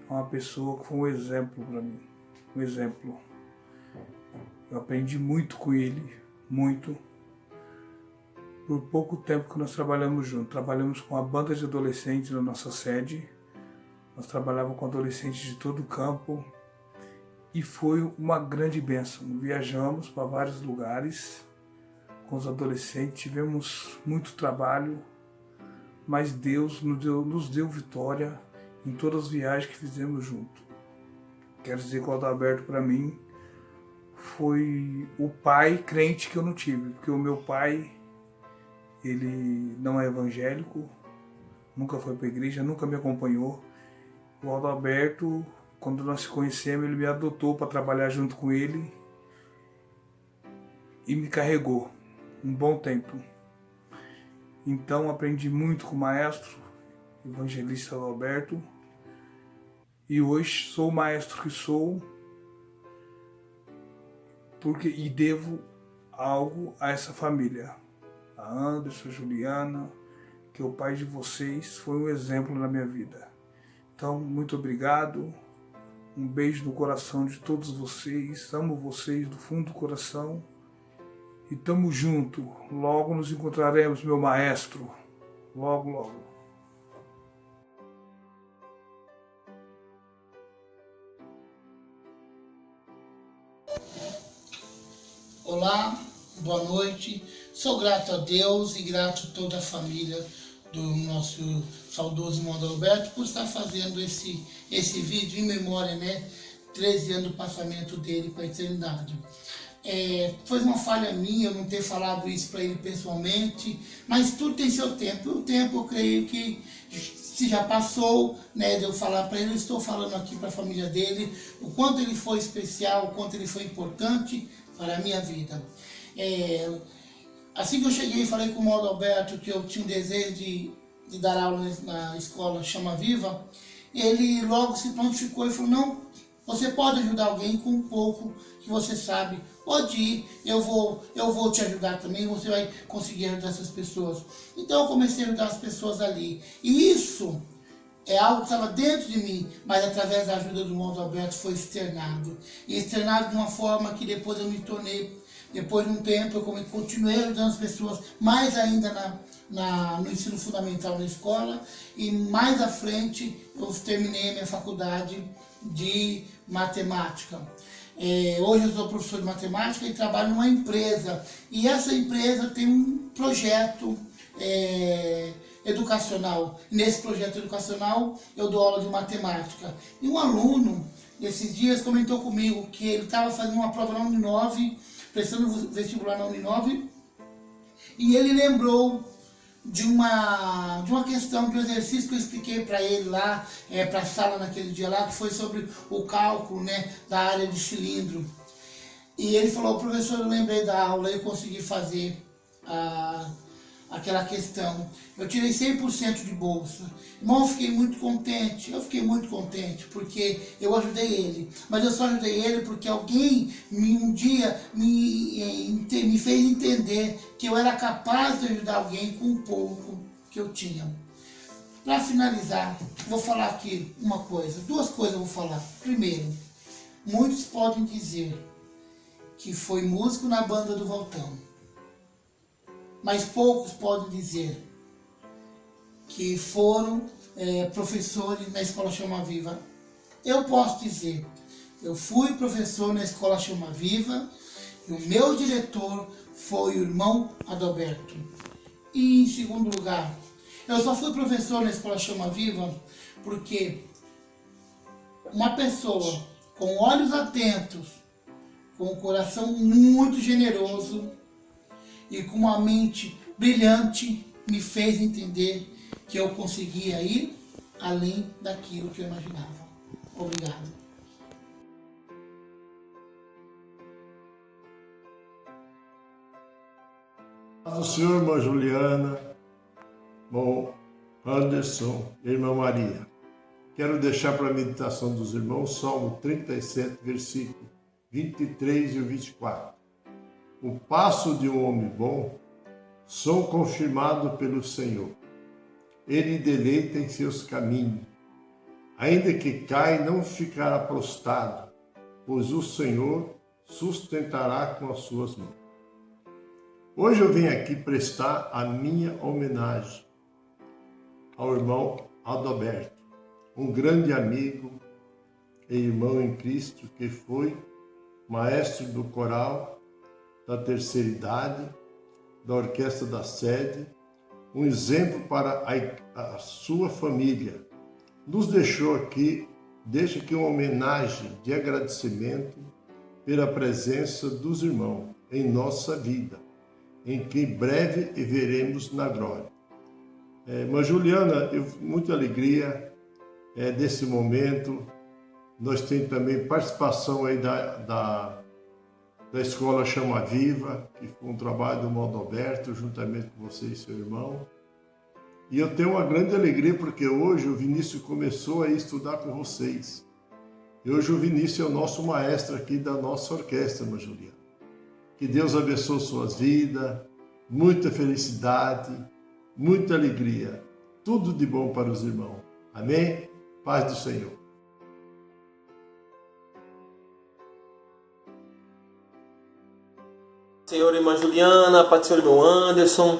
é uma pessoa que foi um exemplo para mim. Um exemplo. Eu aprendi muito com ele, muito. Por pouco tempo que nós trabalhamos juntos. Trabalhamos com a banda de adolescentes na nossa sede. Nós trabalhávamos com adolescentes de todo o campo. E foi uma grande bênção. Viajamos para vários lugares com os adolescentes. Tivemos muito trabalho. Mas Deus nos deu vitória em todas as viagens que fizemos junto. Quero dizer que o Adalberto, para mim, foi o pai crente que eu não tive. Porque o meu pai, ele não é evangélico, nunca foi para a igreja, nunca me acompanhou. O Adalberto, quando nós se conhecemos, ele me adotou para trabalhar junto com ele e me carregou um bom tempo. Então aprendi muito com o maestro, evangelista Adalberto, e hoje sou o maestro que sou, e devo algo a essa família, a Anderson, a Juliana, que o pai de vocês foi um exemplo na minha vida. Então, muito obrigado, um beijo no coração de todos vocês, amo vocês do fundo do coração. E tamo junto, logo nos encontraremos, meu maestro, logo, logo. Olá, boa noite. Sou grato a Deus e grato a toda a família do nosso saudoso irmão Adalberto por estar fazendo esse vídeo em memória, né? 13 anos do passamento dele para a eternidade. Foi uma falha minha eu não ter falado isso para ele pessoalmente, mas tudo tem seu tempo. O tempo, eu creio que se já passou, né, de eu falar para ele, eu estou falando aqui para a família dele, o quanto ele foi especial, o quanto ele foi importante para a minha vida. Assim que eu cheguei, falei com o irmão Adalberto que eu tinha um desejo de dar aula na escola Chama Viva. Ele logo se prontificou e falou: não, você pode ajudar alguém com um pouco que você sabe, pode ir, eu vou te ajudar também, você vai conseguir ajudar essas pessoas. Então eu comecei a ajudar as pessoas ali, e isso é algo que estava dentro de mim, mas através da ajuda do irmão Adalberto foi externado, e externado de uma forma que depois eu me tornei, depois de um tempo eu continuei ajudando as pessoas, mais ainda no ensino fundamental na escola, e mais à frente eu terminei a minha faculdade de matemática. Hoje eu sou professor de matemática e trabalho numa empresa, e essa empresa tem um projeto educacional. Nesse projeto educacional eu dou aula de matemática, e um aluno esses dias comentou comigo que ele estava fazendo uma prova na Uninove, prestando vestibular na Uninove, e ele lembrou de uma questão, de um exercício que eu expliquei para ele lá, para a sala naquele dia lá, que foi sobre o cálculo, né, da área de cilindro. E ele falou: professor, eu lembrei da aula, eu consegui fazer aquela questão. Eu tirei 100% de bolsa. Irmão, eu fiquei muito contente, porque eu ajudei ele. Mas eu só ajudei ele porque alguém um dia me fez entender que eu era capaz de ajudar alguém com um pouco que eu tinha. Para finalizar, vou falar aqui duas coisas eu vou falar. Primeiro, muitos podem dizer que foi músico na banda do Valtão, mas poucos podem dizer que foram professores na Escola Chama Viva. Eu posso dizer, eu fui professor na Escola Chama Viva e o meu diretor foi o irmão Adalberto. E em segundo lugar, eu só fui professor na Escola Chama Viva porque uma pessoa com olhos atentos, com um coração muito generoso e com uma mente brilhante me fez entender que eu conseguia ir além daquilo que eu imaginava. Obrigado. O senhor, irmã Juliana, irmão Anderson, irmã Maria. Quero deixar para a meditação dos irmãos Salmo 37, versículo 23 e 24. O passo de um homem bom sou confirmado pelo Senhor. Ele deleita em seus caminhos. Ainda que caia, não ficará prostrado, pois o Senhor sustentará com as suas mãos. Hoje eu venho aqui prestar a minha homenagem ao irmão Adalberto, um grande amigo e irmão em Cristo que foi maestro do coral da terceira idade, da orquestra da sede, um exemplo para a sua família. Nos deixa aqui uma homenagem de agradecimento pela presença dos irmãos em nossa vida, em que em breve veremos na glória. Mas Juliana, muita alegria desse momento. Nós temos também participação aí da Escola Chama Viva, que foi um trabalho do irmão Adalberto, juntamente com você e seu irmão. E eu tenho uma grande alegria porque hoje o Vinícius começou a estudar com vocês. E hoje o Vinícius é o nosso maestro aqui da nossa orquestra, irmã Juliana. Que Deus abençoe suas vidas, muita felicidade, muita alegria. Tudo de bom para os irmãos. Amém? Paz do Senhor. Senhor, irmã Juliana, Pai do Senhor, irmão Anderson,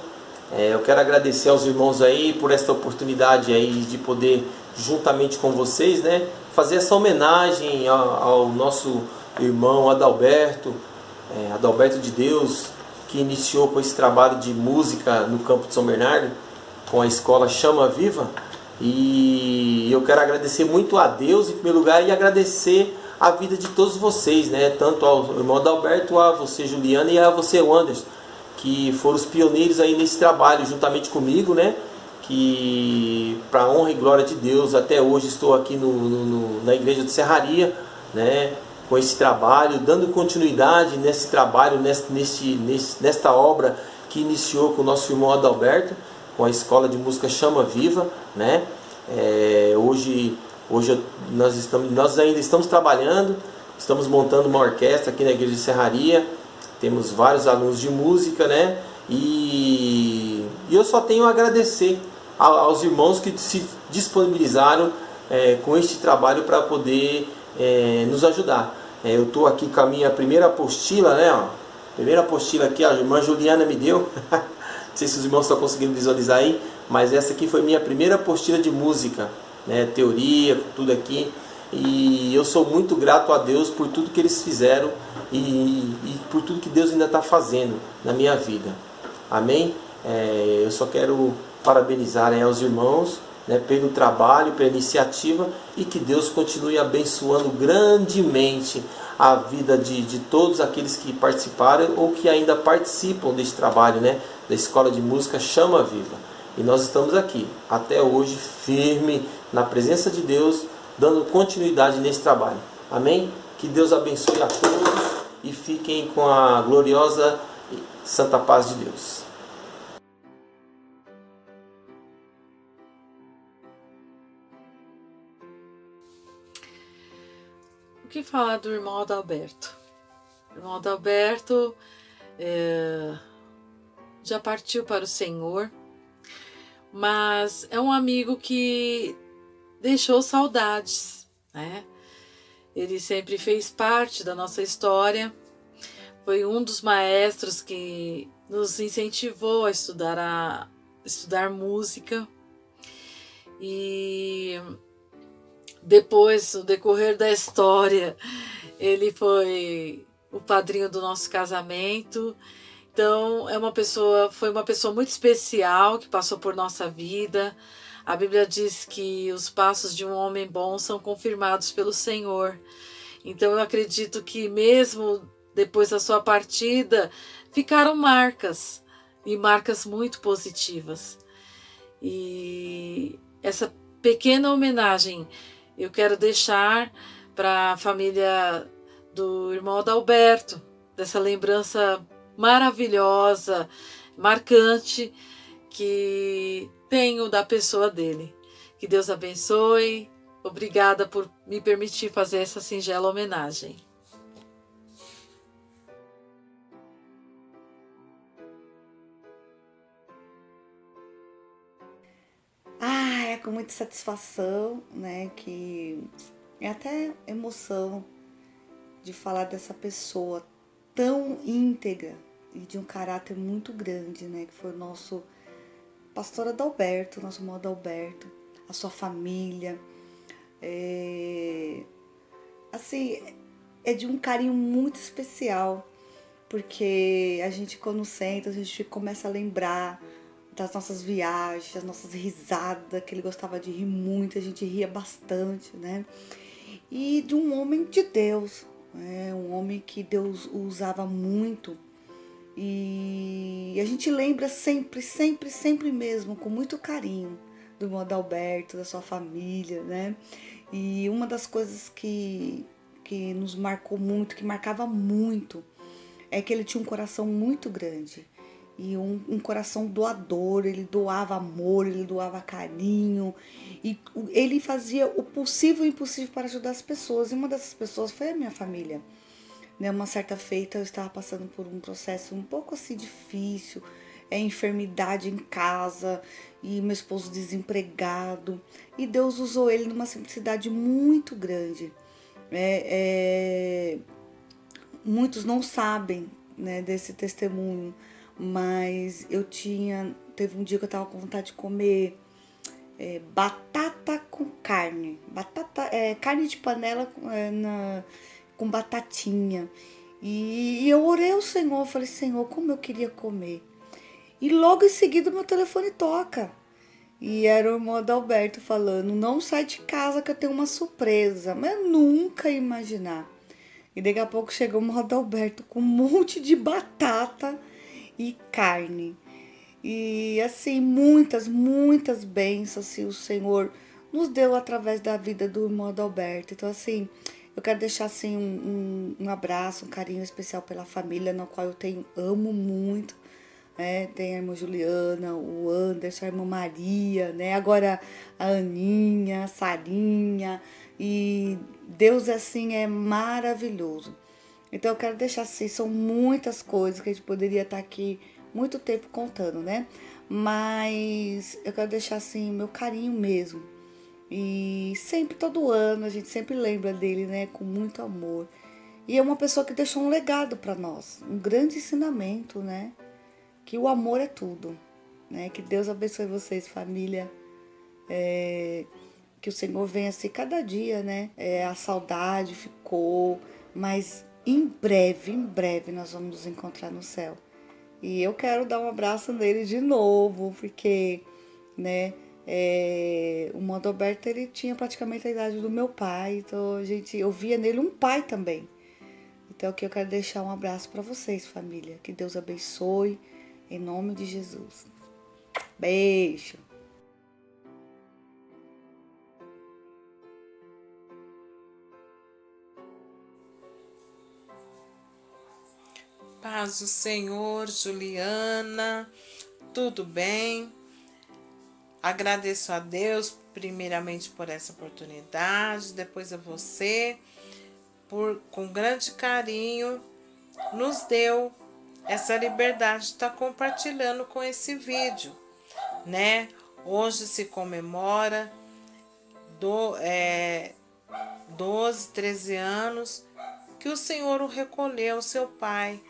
eu quero agradecer aos irmãos aí por esta oportunidade aí de poder, juntamente com vocês, né, fazer essa homenagem ao nosso irmão Adalberto, Adalberto de Deus, que iniciou com esse trabalho de música no campo de São Bernardo, com a escola Chama Viva. E eu quero agradecer muito a Deus em primeiro lugar e agradecer a vida de todos vocês, né? Tanto ao irmão Adalberto, a você, Juliana, e a você, Anderson, que foram os pioneiros aí nesse trabalho juntamente comigo, né? Que para honra e glória de Deus, até hoje estou aqui na igreja de Serraria, né? Com esse trabalho, dando continuidade nesse trabalho, nesta obra que iniciou com o nosso irmão Adalberto, com a escola de música Chama Viva, né? Hoje nós ainda estamos trabalhando, estamos montando uma orquestra aqui na igreja de Serraria, temos vários alunos de música, né? E eu só tenho a agradecer aos irmãos que se disponibilizaram com este trabalho para poder nos ajudar. Eu estou aqui com a minha primeira apostila, né? Ó, primeira apostila aqui, a irmã Juliana me deu. Não sei se os irmãos estão conseguindo visualizar aí, mas essa aqui foi minha primeira apostila de música, né? Teoria, tudo aqui. E eu sou muito grato a Deus por tudo que eles fizeram e por tudo que Deus ainda está fazendo na minha vida. Amém? Eu só quero parabenizar aos irmãos, né, pelo trabalho, pela iniciativa, e que Deus continue abençoando grandemente a vida de todos aqueles que participaram ou que ainda participam desse trabalho, né, da Escola de Música Chama Viva. E nós estamos aqui, até hoje, firme na presença de Deus, dando continuidade nesse trabalho. Amém? Que Deus abençoe a todos e fiquem com a gloriosa e santa paz de Deus. O que falar do irmão Adalberto? O irmão Adalberto já partiu para o Senhor, mas é um amigo que deixou saudades, né? Ele sempre fez parte da nossa história, foi um dos maestros que nos incentivou a estudar música, e depois, no decorrer da história, ele foi o padrinho do nosso casamento. Então, foi uma pessoa muito especial que passou por nossa vida. A Bíblia diz que os passos de um homem bom são confirmados pelo Senhor. Então, eu acredito que mesmo depois da sua partida, ficaram marcas, e marcas muito positivas. E essa pequena homenagem eu quero deixar para a família do irmão Adalberto, dessa lembrança maravilhosa, marcante, que tenho da pessoa dele. Que Deus abençoe. Obrigada por me permitir fazer essa singela homenagem. É com muita satisfação, né, que é até emoção de falar dessa pessoa tão íntegra e de um caráter muito grande, né, que foi o nosso pastor Adalberto, nosso irmão Adalberto, a sua família. Assim, é de um carinho muito especial, porque a gente, quando senta, a gente começa a lembrar das nossas viagens, das nossas risadas, que ele gostava de rir muito, a gente ria bastante, né? E de um homem de Deus, né? Um homem que Deus usava muito. E a gente lembra sempre, sempre, sempre mesmo, com muito carinho, do irmão Adalberto, da sua família, né? E uma das coisas que nos marcou muito, que marcava muito, é que ele tinha um coração muito grande. E um coração doador, ele doava amor, ele doava carinho, e ele fazia o possível e o impossível para ajudar as pessoas, e uma dessas pessoas foi a minha família, né? Uma certa feita eu estava passando por um processo um pouco assim difícil, enfermidade em casa, e meu esposo desempregado, e Deus usou ele numa simplicidade muito grande. Muitos não sabem, né, desse testemunho, mas teve um dia que eu tava com vontade de comer batata com carne, carne de panela com batatinha, E eu orei ao Senhor, falei, Senhor, como eu queria comer. E logo em seguida meu telefone toca. E era o irmão Adalberto falando, não sai de casa que eu tenho uma surpresa. Mas eu nunca ia imaginar. E daqui a pouco chegou o irmão Adalberto com um monte de batata e carne. E assim, muitas bênçãos assim, o Senhor nos deu através da vida do irmão Adalberto. Então assim, eu quero deixar assim um abraço, um carinho especial pela família, na qual eu amo muito. Tem a irmã Juliana, o Anderson, a irmã Maria, né? Agora a Aninha, a Sarinha. E Deus assim é maravilhoso. Então eu quero deixar assim, são muitas coisas que a gente poderia estar aqui muito tempo contando, né? Mas eu quero deixar assim meu carinho mesmo. E sempre, todo ano, a gente sempre lembra dele, né? Com muito amor. E é uma pessoa que deixou um legado para nós, um grande ensinamento, né? Que o amor é tudo, né? Que Deus abençoe vocês, família. Que o Senhor venha assim cada dia, né? A saudade ficou, mas em breve nós vamos nos encontrar no céu. E eu quero dar um abraço nele de novo, porque, né? O irmão Adalberto, ele tinha praticamente a idade do meu pai, então eu via nele um pai também. Então aqui eu quero deixar um abraço para vocês, família. Que Deus abençoe. Em nome de Jesus. Beijo. Paz do Senhor, Juliana. Tudo bem? Agradeço a Deus primeiramente por essa oportunidade, depois a você, com grande carinho, nos deu essa liberdade de estar compartilhando com esse vídeo, né? Hoje se comemora 12, 13 anos que o Senhor o recolheu, seu pai,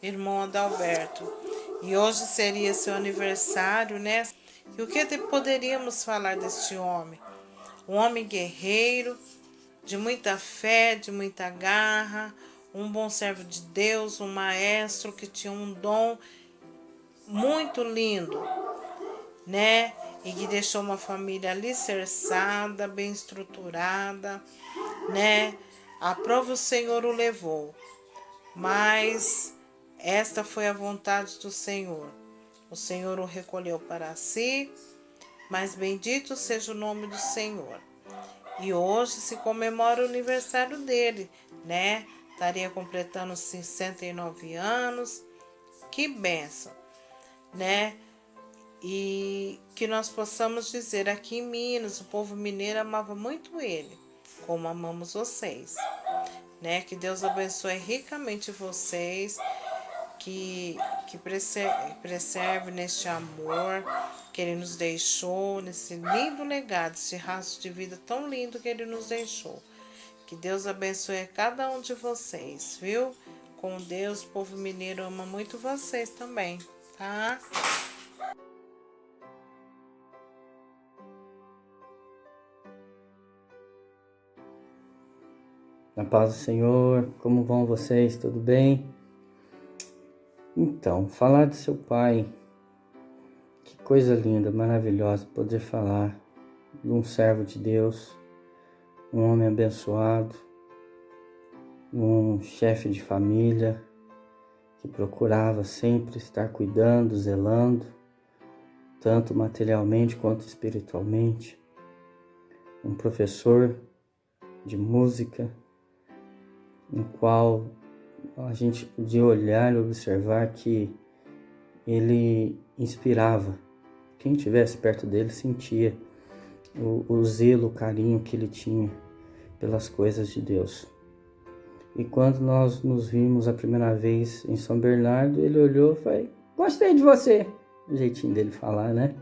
irmão Adalberto. E hoje seria seu aniversário, né? E o que poderíamos falar deste homem? Um homem guerreiro, de muita fé, de muita garra, um bom servo de Deus, um maestro que tinha um dom muito lindo, né? E que deixou uma família alicerçada, bem estruturada, né? A prova o Senhor o levou, mas esta foi a vontade do Senhor. O Senhor o recolheu para si, mas bendito seja o nome do Senhor. E hoje se comemora o aniversário dele, né? Estaria completando 69 anos. Que bênção, né? E que nós possamos dizer, aqui em Minas, o povo mineiro amava muito ele, como amamos vocês, né? Que Deus abençoe ricamente vocês, que preserve neste amor que ele nos deixou, nesse lindo legado, esse rastro de vida tão lindo que ele nos deixou. Que Deus abençoe a cada um de vocês, viu? Com Deus, o povo mineiro ama muito vocês também, tá? Na paz do Senhor, como vão vocês? Tudo bem? Então, falar de seu pai, que coisa linda, maravilhosa poder falar de um servo de Deus, um homem abençoado, um chefe de família que procurava sempre estar cuidando, zelando, tanto materialmente quanto espiritualmente, um professor de música, no qual a gente podia olhar e observar que ele inspirava. Quem estivesse perto dele sentia o zelo, o carinho que ele tinha pelas coisas de Deus. E quando nós nos vimos a primeira vez em São Bernardo, ele olhou e falou: gostei de você. O jeitinho dele falar, né?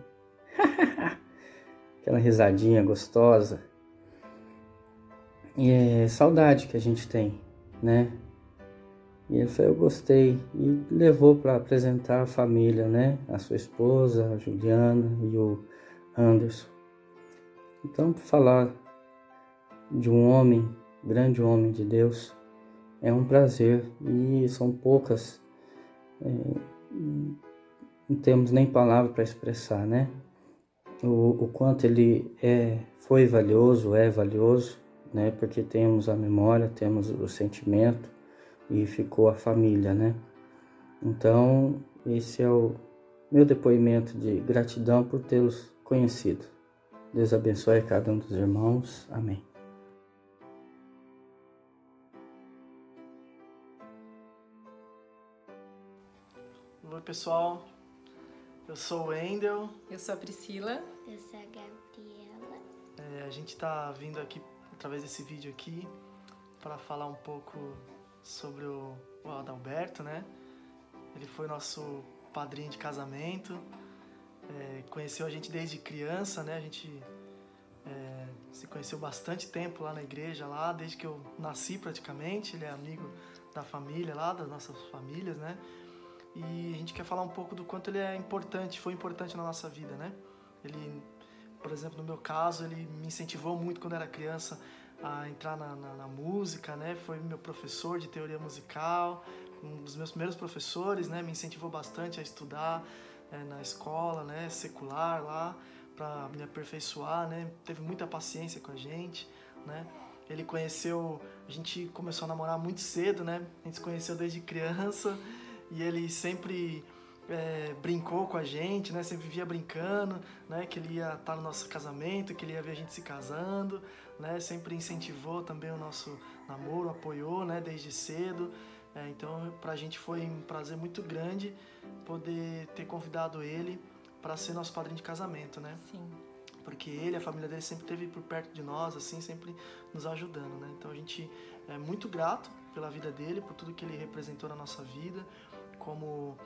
Aquela risadinha gostosa. E é saudade que a gente tem, né? E ele falou: eu gostei. E levou para apresentar a família, né? A sua esposa, a Juliana e o Anderson. Então, para falar de um homem, grande homem de Deus, é um prazer e são poucas, não temos nem palavra para expressar, né? O quanto ele foi valioso, é valioso, né? Porque temos a memória, temos o sentimento e ficou a família, né? Então, esse é o meu depoimento de gratidão por tê-los conhecido. Deus abençoe cada um dos irmãos. Amém. Oi, pessoal. Eu sou o Wendel. Eu sou a Priscila. Eu sou a Gabriela. A gente está vindo aqui, através desse vídeo aqui, para falar um pouco sobre o Adalberto, né? Ele foi nosso padrinho de casamento, conheceu a gente desde criança, né? A gente se conheceu bastante tempo lá na igreja, lá, desde que eu nasci praticamente. Ele é amigo da família lá, das nossas famílias, né? E a gente quer falar um pouco do quanto ele é importante, foi importante na nossa vida, né? Ele, por exemplo, no meu caso, ele me incentivou muito quando era criança a entrar na música, né? Foi meu professor de teoria musical, um dos meus primeiros professores, né? Me incentivou bastante a estudar na escola, né? Secular lá, para me aperfeiçoar, né? Teve muita paciência com a gente, né? Ele conheceu, a gente começou a namorar muito cedo, né? A gente se conheceu desde criança. E ele sempre brincou com a gente, né? Sempre vivia brincando, né? Que ele ia estar no nosso casamento, que ele ia ver a gente se casando, né? Sempre incentivou também o nosso namoro, apoiou, né? Desde cedo. Então, pra gente foi um prazer muito grande poder ter convidado ele para ser nosso padrinho de casamento, né? Sim. Porque ele, a família dele sempre esteve por perto de nós, assim, sempre nos ajudando, né? Então a gente é muito grato pela vida dele, por tudo que ele representou na nossa vida, como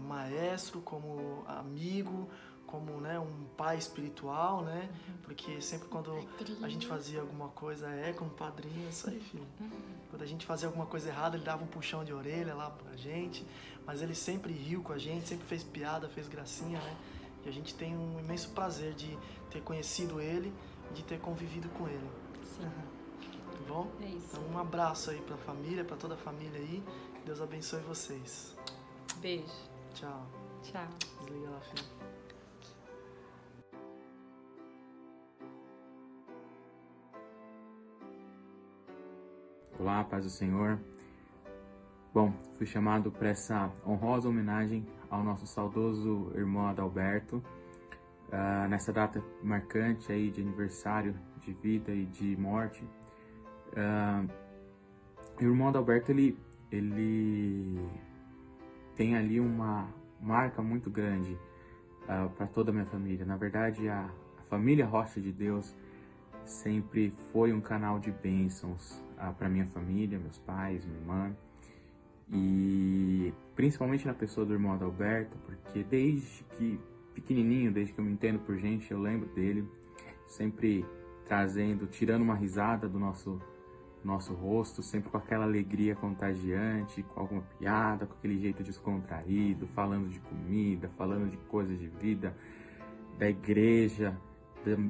maestro, como amigo, como, né, um pai espiritual, né? Porque sempre quando a gente fazia alguma coisa, como padrinho, isso aí, filho. Quando a gente fazia alguma coisa errada, ele dava um puxão de orelha lá pra gente, mas ele sempre riu com a gente, sempre fez piada, fez gracinha, né? E a gente tem um imenso prazer de ter conhecido ele e de ter convivido com ele. Sim. Tá bom? É isso. Então um abraço aí pra família, pra toda a família aí. Deus abençoe vocês. Beijo. Tchau. Tchau. Desliga lá, filho. Olá, paz do Senhor. Bom, fui chamado para essa honrosa homenagem ao nosso saudoso irmão Adalberto, nessa data marcante aí de aniversário de vida e de morte. O irmão Adalberto, ele tem ali uma marca muito grande para toda a minha família. Na verdade, a família Rocha de Deus sempre foi um canal de bênçãos para minha família, meus pais, minha irmã, e principalmente na pessoa do irmão Adalberto, porque desde que pequenininho, desde que eu me entendo por gente, eu lembro dele sempre tirando uma risada do nosso rosto, sempre com aquela alegria contagiante, com alguma piada, com aquele jeito descontraído, falando de comida, falando de coisas de vida, da igreja,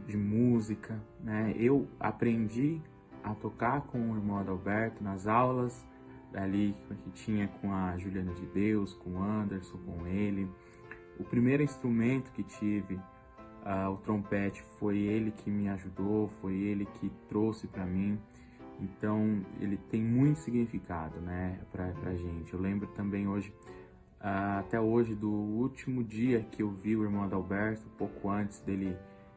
de música, né? Eu aprendi a tocar com o irmão Adalberto nas aulas ali que tinha com a Juliana de Deus, com o Anderson, com ele. O primeiro instrumento que tive, o trompete, foi ele que me ajudou, foi ele que trouxe para mim. Então ele tem muito significado, né, pra gente. Eu lembro também hoje, até hoje, do último dia que eu vi o irmão Adalberto, pouco antes dele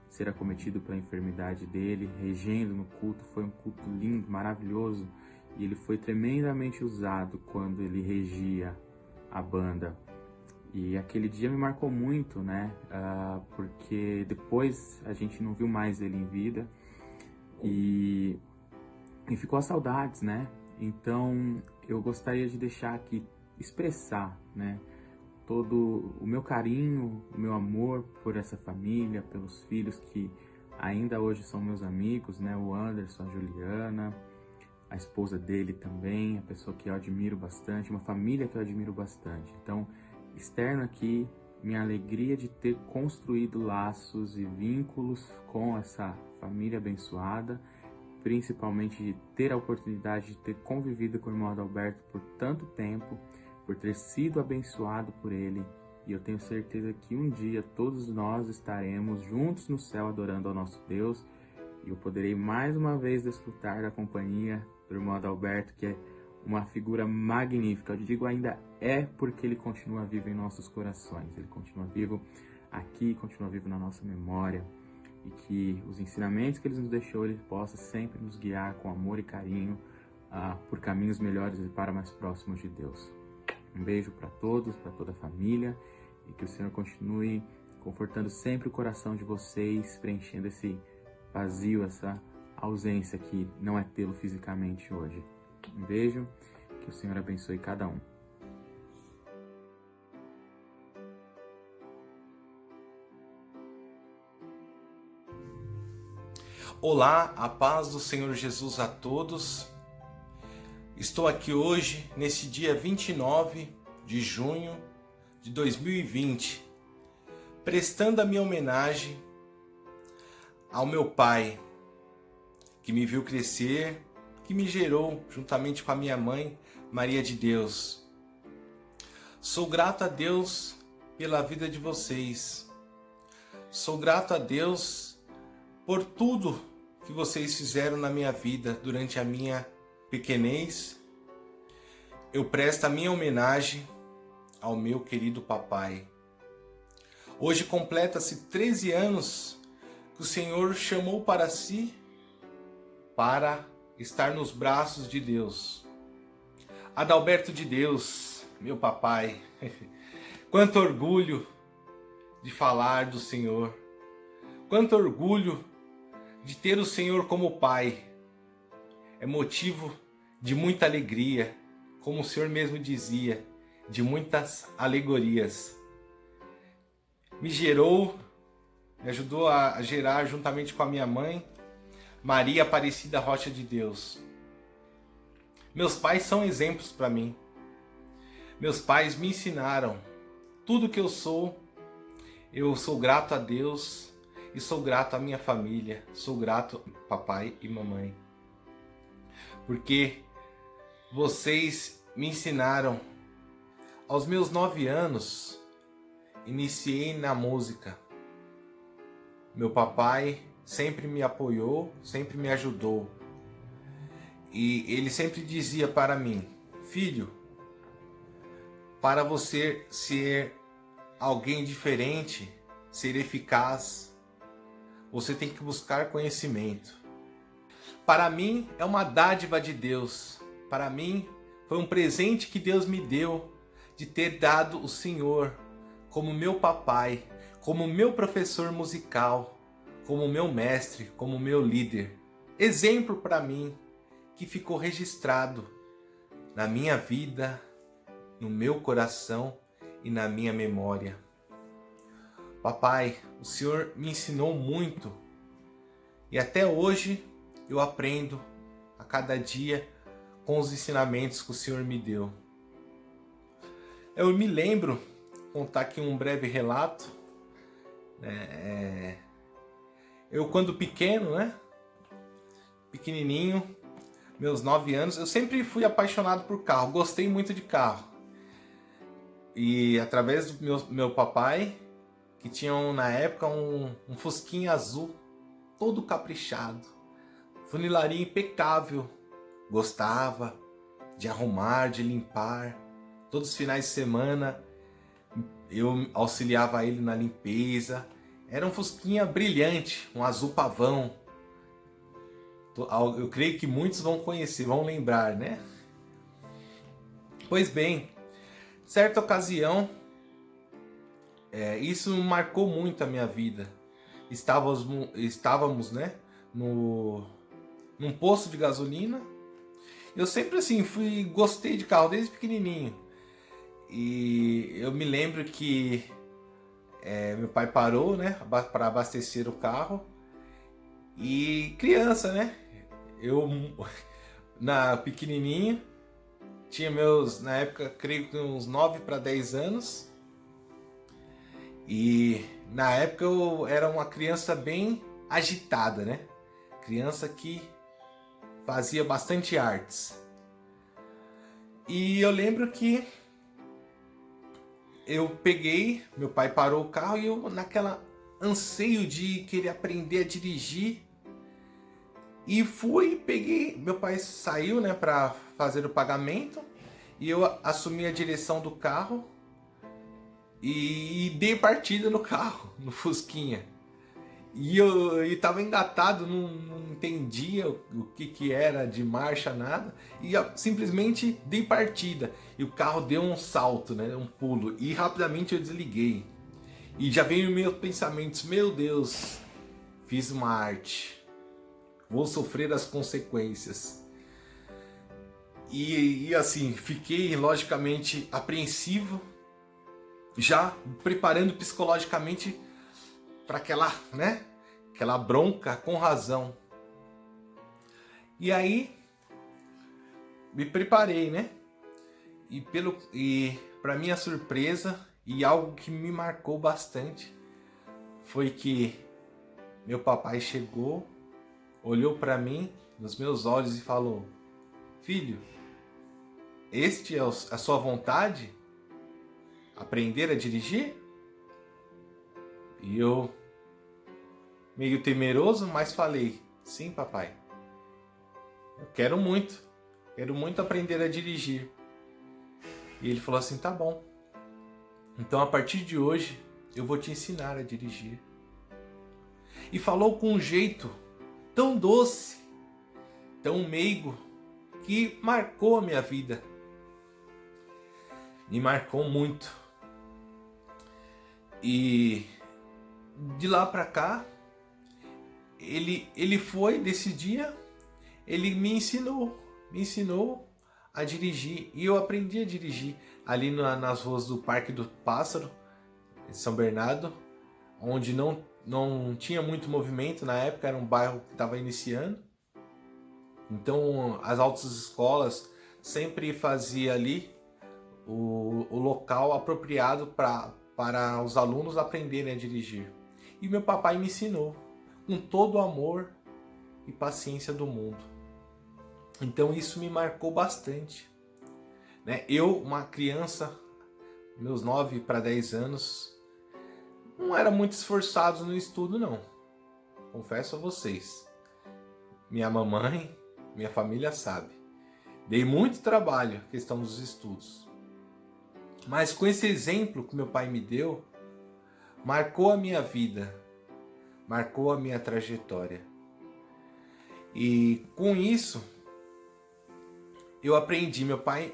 ser acometido pela enfermidade dele, regendo no culto. Foi um culto lindo, maravilhoso, e ele foi tremendamente usado quando ele regia a banda. E aquele dia me marcou muito, né, porque depois a gente não viu mais ele em vida, e ficou a saudades, né? Então eu gostaria de deixar aqui, expressar, né, todo o meu carinho, o meu amor por essa família, pelos filhos que ainda hoje são meus amigos, né? O Anderson, a Juliana, a esposa dele também, a pessoa que eu admiro bastante, uma família que eu admiro bastante. Então, externo aqui minha alegria de ter construído laços e vínculos com essa família abençoada, principalmente de ter a oportunidade de ter convivido com o irmão Adalberto por tanto tempo, por ter sido abençoado por ele. E eu tenho certeza que um dia todos nós estaremos juntos no céu adorando ao nosso Deus, e eu poderei mais uma vez desfrutar da companhia do irmão Adalberto, que é uma figura magnífica. Eu digo ainda é porque ele continua vivo em nossos corações, ele continua vivo aqui, continua vivo na nossa memória, e que os ensinamentos que ele nos deixou, ele possa sempre nos guiar com amor e carinho por caminhos melhores e para mais próximos de Deus. Um beijo para todos, para toda a família, e que o Senhor continue confortando sempre o coração de vocês, preenchendo esse vazio, essa ausência que não é tê-lo fisicamente hoje. Um beijo, que o Senhor abençoe cada um. Olá, a paz do Senhor Jesus a todos. Estou aqui hoje, nesse dia 29 de junho de 2020, prestando a minha homenagem ao meu pai, que me viu crescer, que me gerou juntamente com a minha mãe, Maria de Deus. Sou grato a Deus pela vida de vocês. Sou grato a Deus por tudo que vocês fizeram na minha vida durante a minha pequenez. Eu presto a minha homenagem ao meu querido papai. Hoje completa-se 13 anos que o Senhor chamou para si para estar nos braços de Deus. Adalberto de Deus, meu papai, quanto orgulho de falar do Senhor, quanto orgulho de ter o Senhor como pai. É motivo de muita alegria, como o Senhor mesmo dizia, de muitas alegorias. Me gerou, me ajudou a gerar juntamente com a minha mãe, Maria Aparecida Rocha de Deus. Meus pais são exemplos para mim. Meus pais me ensinaram tudo que eu sou grato a Deus e sou grato à minha família, sou grato papai e mamãe. Porque vocês me ensinaram. Aos meus 9 anos, iniciei na música. Meu papai sempre me apoiou, sempre me ajudou. E ele sempre dizia para mim: filho, para você ser alguém diferente, ser eficaz, você tem que buscar conhecimento. Para mim é uma dádiva de Deus. Para mim foi um presente que Deus me deu de ter dado o Senhor como meu papai, como meu professor musical, como meu mestre, como meu líder. Exemplo para mim que ficou registrado na minha vida, no meu coração e na minha memória. Papai, o Senhor me ensinou muito e até hoje eu aprendo a cada dia com os ensinamentos que o Senhor me deu. Eu me lembro, contar aqui um breve relato. Eu quando pequeno, pequenininho, meus 9 anos, eu sempre fui apaixonado por carro, gostei muito de carro. E através do meu papai, que tinha na época um Fusquinha azul, todo caprichado, funilaria impecável, gostava de arrumar, de limpar. Todos os finais de semana eu auxiliava ele na limpeza. Era um Fusquinha brilhante, um azul pavão. Eu creio que muitos vão conhecer, vão lembrar, né? Pois bem, certa ocasião, isso marcou muito a minha vida. Estávamos num posto de gasolina. Eu sempre assim gostei de carro desde pequenininho. E eu me lembro que meu pai parou, para abastecer o carro. E criança, eu pequenininho, tinha na época, creio que uns 9 para 10 anos. E na época eu era uma criança bem agitada, criança que fazia bastante artes. E eu lembro que eu peguei, meu pai parou o carro e eu, naquela anseio de querer aprender a dirigir, e peguei, meu pai saiu, né, para fazer o pagamento, e eu assumi a direção do carro e dei partida no carro, no Fusquinha. E eu estava engatado, não entendia o que era de marcha, nada. E eu simplesmente dei partida. E o carro deu um salto, né, um pulo. E rapidamente eu desliguei. E já veio meus pensamentos, meu Deus, fiz uma arte. Vou sofrer as consequências. E assim, fiquei logicamente apreensivo, já preparando psicologicamente para aquela bronca com razão. E aí me preparei, né? E para minha surpresa, e algo que me marcou bastante, foi que meu papai chegou, olhou para mim nos meus olhos e falou: filho, este é a sua vontade? Aprender a dirigir? E eu, meio temeroso, mas falei: sim, papai. Eu quero muito aprender a dirigir. E ele falou assim: tá bom. Então a partir de hoje eu vou te ensinar a dirigir. E falou com um jeito tão doce, tão meigo, que marcou a minha vida. Me marcou muito. E de lá para cá, ele foi, desse dia, ele me ensinou a dirigir. E eu aprendi a dirigir ali nas ruas do Parque do Pássaro, em São Bernardo, onde não tinha muito movimento na época, era um bairro que estava iniciando. Então as autoescolas sempre fazia ali o local apropriado para os alunos aprenderem a dirigir. E meu papai me ensinou com todo o amor e paciência do mundo. Então isso me marcou bastante, né? Eu, uma criança, meus 9 para 10 anos, não era muito esforçado no estudo, não. Confesso a vocês. Minha mamãe, minha família sabe. Dei muito trabalho na questão dos estudos. Mas com esse exemplo que meu pai me deu, marcou a minha vida, marcou a minha trajetória. E com isso, eu aprendi. Meu pai,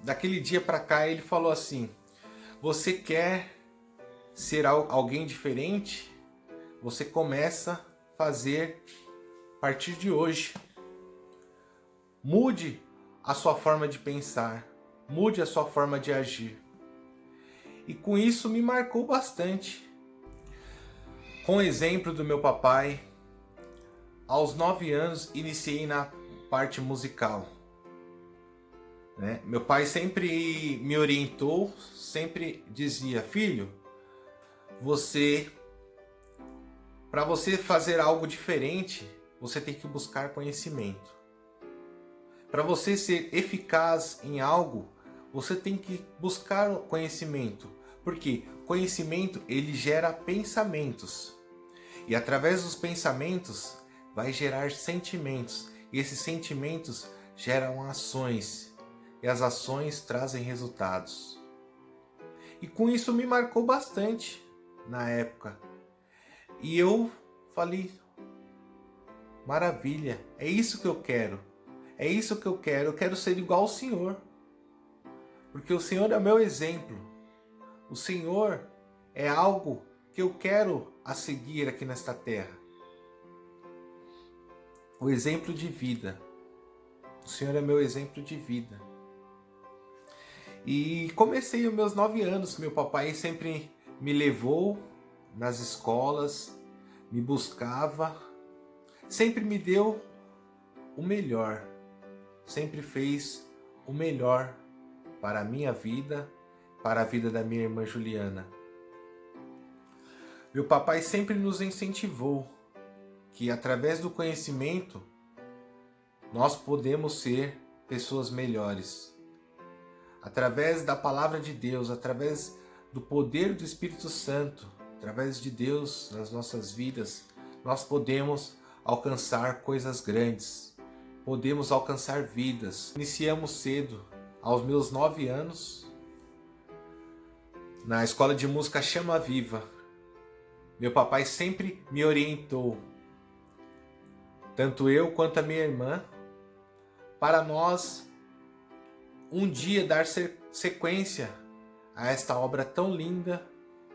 daquele dia para cá, ele falou assim: você quer ser alguém diferente? Você começa a fazer a partir de hoje. Mude a sua forma de pensar, mude a sua forma de agir. E com isso me marcou bastante. Com o exemplo do meu papai, aos 9 anos iniciei na parte musical, né? Meu pai sempre me orientou, sempre dizia: filho, para você fazer algo diferente, você tem que buscar conhecimento. Para você ser eficaz em algo, você tem que buscar conhecimento. Porque conhecimento, ele gera pensamentos. E através dos pensamentos, vai gerar sentimentos. E esses sentimentos geram ações. E as ações trazem resultados. E com isso me marcou bastante na época. E eu falei: maravilha, é isso que eu quero. É isso que eu quero ser igual ao Senhor. Porque o Senhor é meu exemplo. O Senhor é algo que eu quero a seguir aqui nesta terra. O exemplo de vida. O Senhor é meu exemplo de vida. E comecei os meus 9 anos. Meu papai sempre me levou nas escolas, me buscava, sempre me deu o melhor. Sempre fez o melhor para a minha vida, para a vida da minha irmã Juliana. Meu papai sempre nos incentivou que através do conhecimento nós podemos ser pessoas melhores. Através da palavra de Deus, através do poder do Espírito Santo, através de Deus nas nossas vidas, nós podemos alcançar coisas grandes, podemos alcançar vidas. Iniciamos cedo, aos meus 9 anos, na escola de música Chama Viva. Meu papai sempre me orientou, tanto eu quanto a minha irmã, para nós um dia dar sequência a esta obra tão linda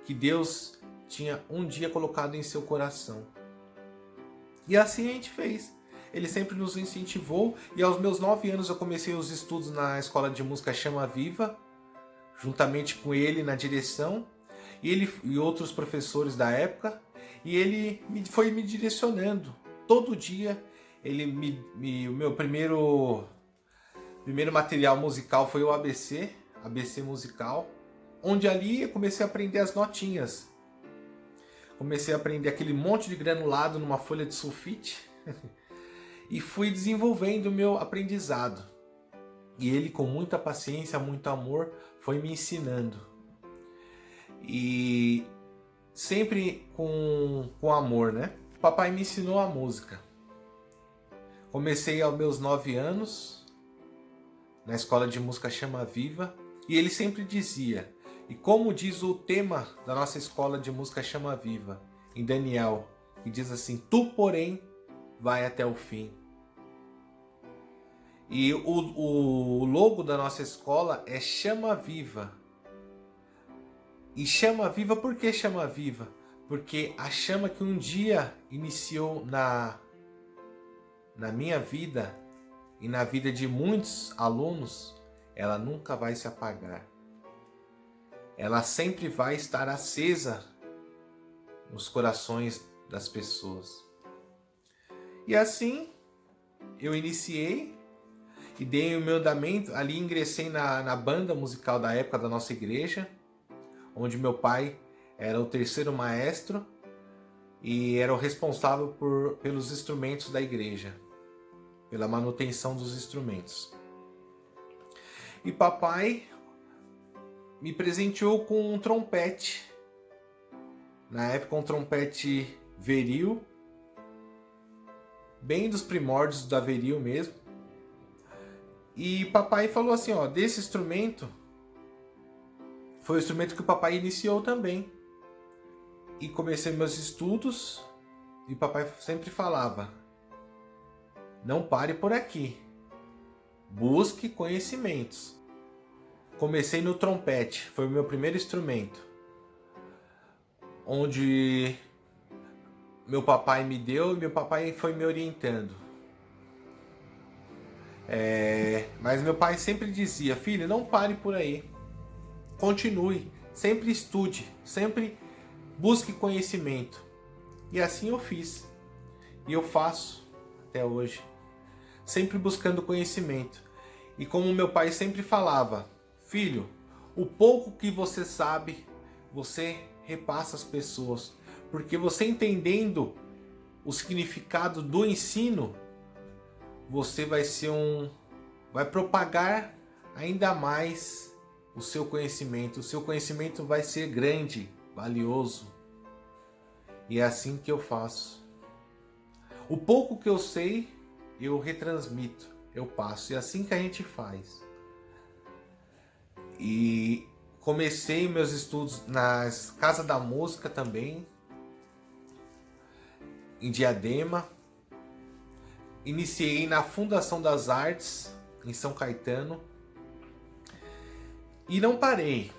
que Deus tinha um dia colocado em seu coração. E assim a gente fez. Ele sempre nos incentivou e aos meus 9 anos eu comecei os estudos na escola de música Chama Viva, juntamente com ele na direção e outros professores da época, e ele foi me direcionando. Todo dia o meu primeiro material musical foi o ABC musical, onde ali eu comecei a aprender as notinhas. Comecei a aprender aquele monte de granulado numa folha de sulfite e fui desenvolvendo o meu aprendizado. E ele, com muita paciência, muito amor, foi me ensinando. E sempre com amor, né? O papai me ensinou a música. Comecei aos meus 9 anos, na escola de música Chama Viva, e ele sempre dizia, e como diz o tema da nossa escola de música Chama Viva, em Daniel, que diz assim: tu, porém, vai até o fim. E o logo da nossa escola é Chama Viva. E Chama Viva, por que Chama Viva? Porque a chama que um dia iniciou na minha vida e na vida de muitos alunos, ela nunca vai se apagar. Ela sempre vai estar acesa nos corações das pessoas. E assim, eu iniciei e dei o meu andamento. Ali ingressei na banda musical da época da nossa igreja, onde meu pai era o terceiro maestro e era o responsável pelos instrumentos da igreja, pela manutenção dos instrumentos. E papai me presenteou com um trompete. Na época, um trompete Veril, bem dos primórdios da Veril mesmo. E papai falou assim, ó, desse instrumento, foi o instrumento que o papai iniciou também. E comecei meus estudos, e papai sempre falava, não pare por aqui, busque conhecimentos. Comecei no trompete, foi o meu primeiro instrumento, onde meu papai me deu e meu papai foi me orientando. Mas meu pai sempre dizia, filho, não pare por aí, continue, sempre estude, sempre busque conhecimento. E assim eu fiz, e eu faço até hoje, sempre buscando conhecimento. E como meu pai sempre falava, filho, o pouco que você sabe, você repassa às pessoas, porque você entendendo o significado do ensino, você vai propagar ainda mais o seu conhecimento vai ser grande, valioso. E é assim que eu faço. O pouco que eu sei, eu retransmito, eu passo, e é assim que a gente faz. E comecei meus estudos na Casa da Música também, em Diadema. Iniciei na Fundação das Artes, em São Caetano. E não parei.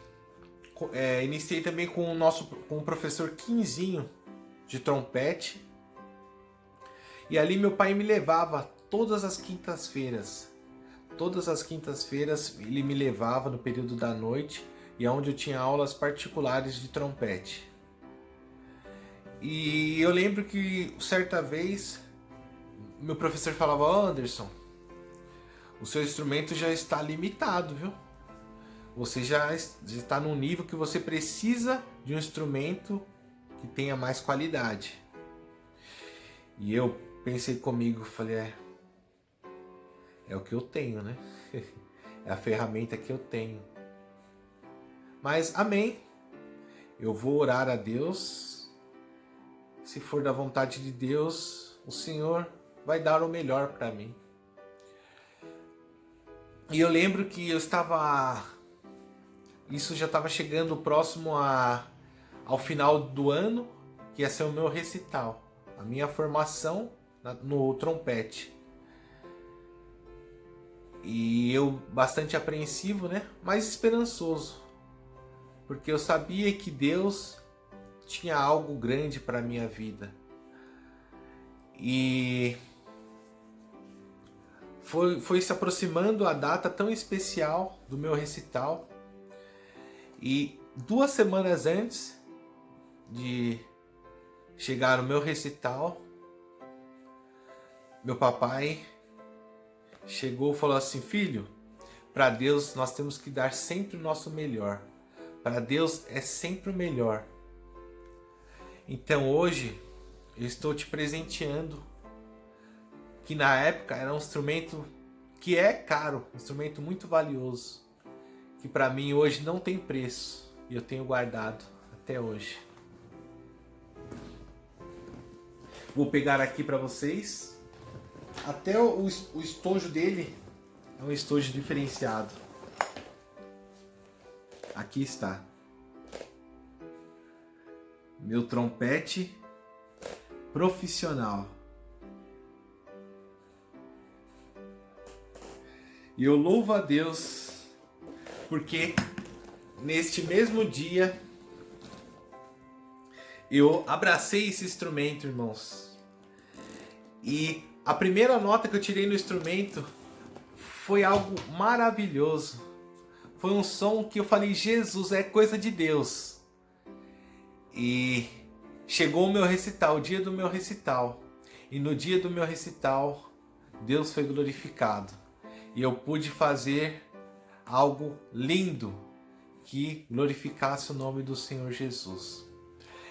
Iniciei também com o professor Quinzinho, de trompete. E ali meu pai me levava todas as quintas-feiras. Todas as quintas-feiras ele me levava no período da noite, e onde eu tinha aulas particulares de trompete. E eu lembro que certa vez meu professor falava, Anderson, o seu instrumento já está limitado, viu? Você já está num nível que você precisa de um instrumento que tenha mais qualidade. E eu pensei comigo, falei, É o que eu tenho, né? É a ferramenta que eu tenho. Mas amém. Eu vou orar a Deus. Se for da vontade de Deus, o Senhor vai dar o melhor para mim. E eu lembro que isso já estava chegando próximo ao final do ano, que ia ser o meu recital, a minha formação no trompete. E eu bastante apreensivo, né? Mas esperançoso, porque eu sabia que Deus tinha algo grande para minha vida. E foi se aproximando a data tão especial do meu recital. E 2 semanas antes de chegar o meu recital, meu papai chegou e falou assim: filho, para Deus nós temos que dar sempre o nosso melhor. Para Deus é sempre o melhor. Então hoje eu estou te presenteando, que na época era um instrumento que é caro, um instrumento muito valioso, que para mim hoje não tem preço e eu tenho guardado até hoje. Vou pegar aqui para vocês. Até o estojo dele é um estojo diferenciado. Aqui está. Meu trompete profissional. E eu louvo a Deus porque neste mesmo dia eu abracei esse instrumento, irmãos. E a primeira nota que eu tirei no instrumento foi algo maravilhoso. Foi um som que eu falei: Jesus, é coisa de Deus. E chegou o meu recital, o dia do meu recital. E no dia do meu recital, Deus foi glorificado. E eu pude fazer algo lindo que glorificasse o nome do Senhor Jesus.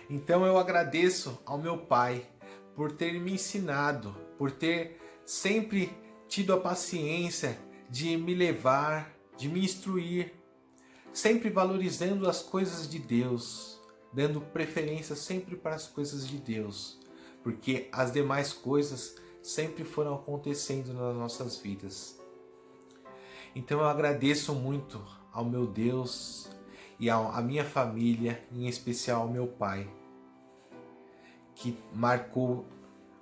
Então eu agradeço ao meu pai por ter me ensinado, por ter sempre tido a paciência de me levar, de me instruir, sempre valorizando as coisas de Deus, dando preferência sempre para as coisas de Deus, porque as demais coisas sempre foram acontecendo nas nossas vidas. Então eu agradeço muito ao meu Deus e à minha família, em especial ao meu pai, que marcou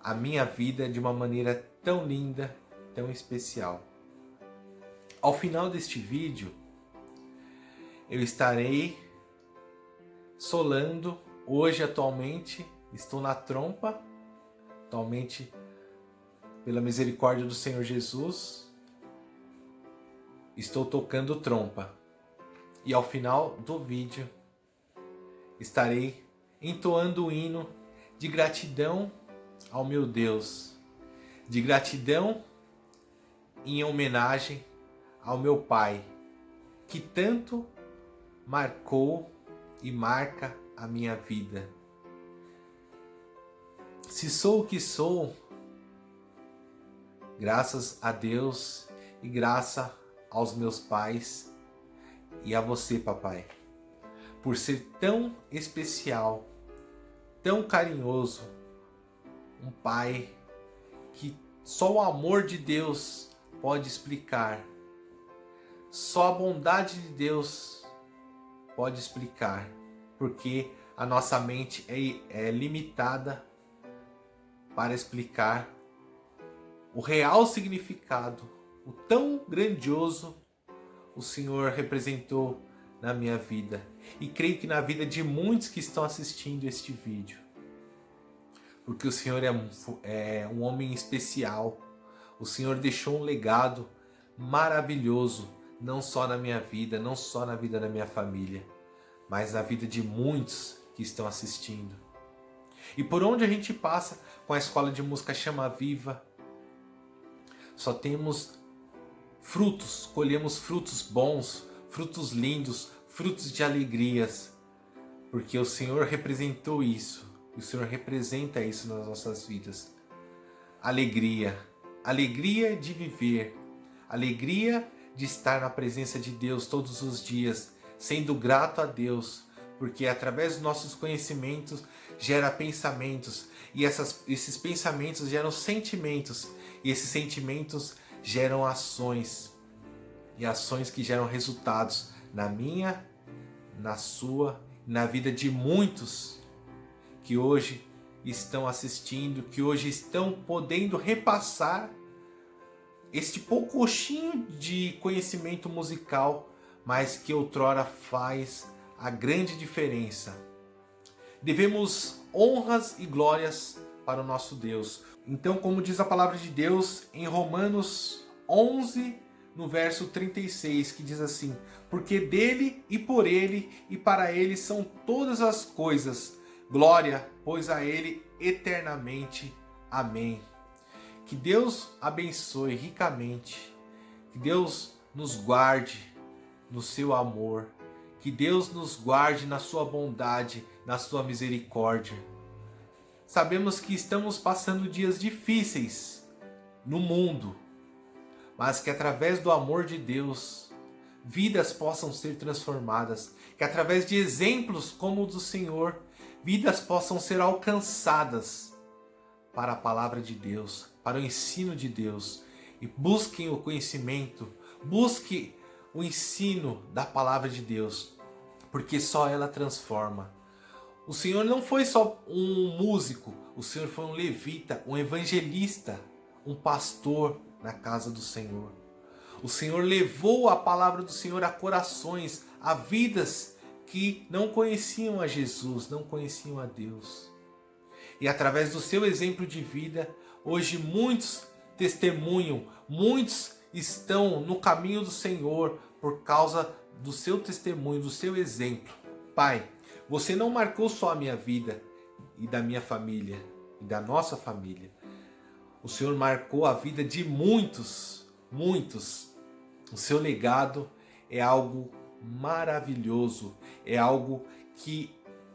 a minha vida de uma maneira tão linda, tão especial. Ao final deste vídeo, eu estarei solando. Hoje, atualmente, estou na trompa. Atualmente, pela misericórdia do Senhor Jesus, estou tocando trompa. E ao final do vídeo, estarei entoando o hino de gratidão ao meu Deus, de gratidão em homenagem ao meu Pai, que tanto marcou e marca a minha vida. Se sou o que sou, graças a Deus e graças aos meus pais e a você, papai, por ser tão especial, tão carinhoso, um pai que só o amor de Deus pode explicar, só a bondade de Deus pode explicar, porque a nossa mente é limitada para explicar o real significado, o tão grandioso o Senhor representou na minha vida. E creio que na vida de muitos que estão assistindo este vídeo. Porque o Senhor é um homem especial. O Senhor deixou um legado maravilhoso, não só na minha vida, não só na vida da minha família, mas na vida de muitos que estão assistindo. E por onde a gente passa com a escola de música Chama Viva, só temos frutos, colhemos frutos bons, frutos lindos, frutos de alegrias, porque o Senhor representou isso, o Senhor representa isso nas nossas vidas. Alegria, alegria de viver, alegria de estar na presença de Deus todos os dias, sendo grato a Deus, porque através dos nossos conhecimentos gera pensamentos, e esses pensamentos geram sentimentos, e esses sentimentos geram ações, e ações que geram resultados na minha, na sua, na vida de muitos que hoje estão assistindo, que hoje estão podendo repassar este poucochinho de conhecimento musical, mas que outrora faz a grande diferença. Devemos honras e glórias para o nosso Deus. Então, como diz a palavra de Deus em Romanos 11, no verso 36, que diz assim: porque dele e por ele e para ele são todas as coisas, glória, pois a ele eternamente. Amém. Que Deus abençoe ricamente, que Deus nos guarde no seu amor, que Deus nos guarde na sua bondade, na sua misericórdia. Sabemos que estamos passando dias difíceis no mundo, mas que através do amor de Deus, vidas possam ser transformadas, que através de exemplos como o do Senhor, vidas possam ser alcançadas para a palavra de Deus, para o ensino de Deus. E busquem o conhecimento, busquem o ensino da palavra de Deus, porque só ela transforma. O Senhor não foi só um músico, o Senhor foi um levita, um evangelista, um pastor na casa do Senhor. O Senhor levou a palavra do Senhor a corações, a vidas que não conheciam a Jesus, não conheciam a Deus. E através do seu exemplo de vida, hoje muitos testemunham, muitos estão no caminho do Senhor por causa do seu testemunho, do seu exemplo. Pai, você não marcou só a minha vida e da minha família e da nossa família. O Senhor marcou a vida de muitos, muitos. O seu legado é algo maravilhoso, é algo que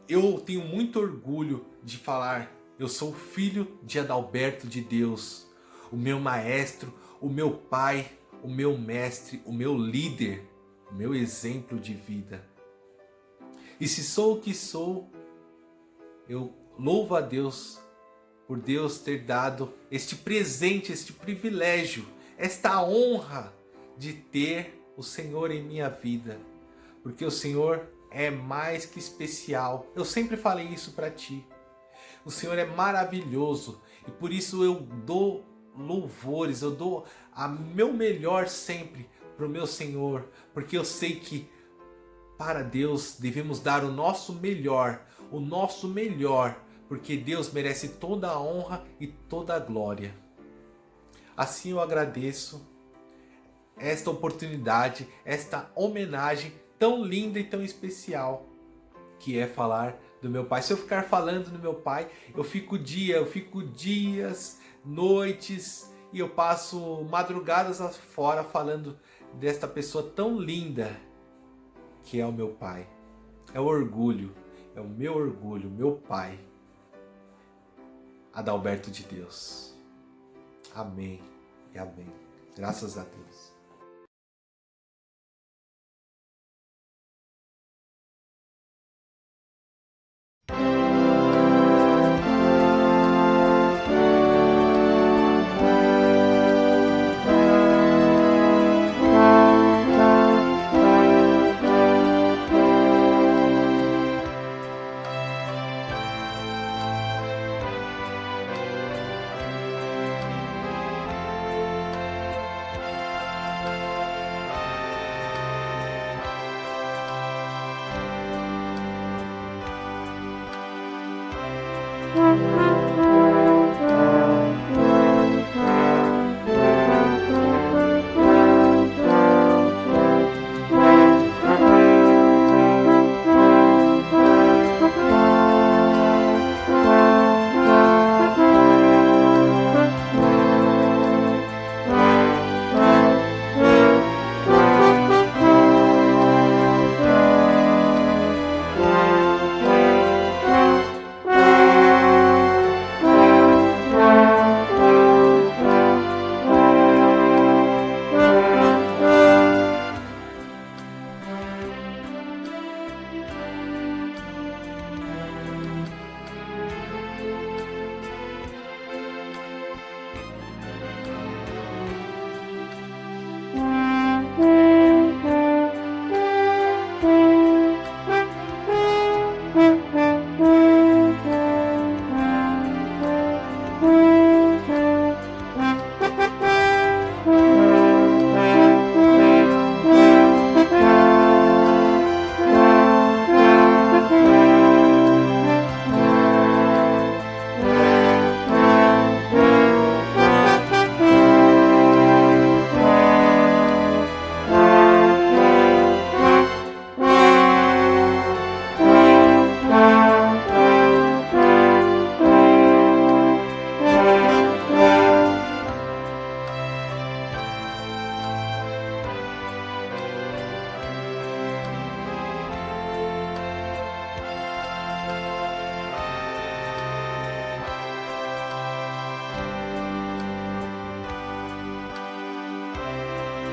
eu tenho muito orgulho de falar. Eu sou filho de Adalberto de Deus, o meu maestro, o meu pai, o meu mestre, o meu líder, o meu exemplo de vida. E se sou o que sou, eu louvo a Deus por Deus ter dado este presente, este privilégio, esta honra de ter o Senhor em minha vida. Porque o Senhor é mais que especial. Eu sempre falei isso para ti. O Senhor é maravilhoso e por isso eu dou louvores, eu dou a meu melhor sempre para o meu Senhor, porque eu sei que para Deus devemos dar o nosso melhor, porque Deus merece toda a honra e toda a glória. Assim eu agradeço esta oportunidade, esta homenagem tão linda e tão especial que é falar do meu pai. Se eu ficar falando do meu pai, eu fico dias, noites, e eu passo madrugadas fora falando desta pessoa tão linda que é o meu pai. É o orgulho, é o meu pai, Adalberto de Deus. Amém e amém. Graças a Deus.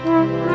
Música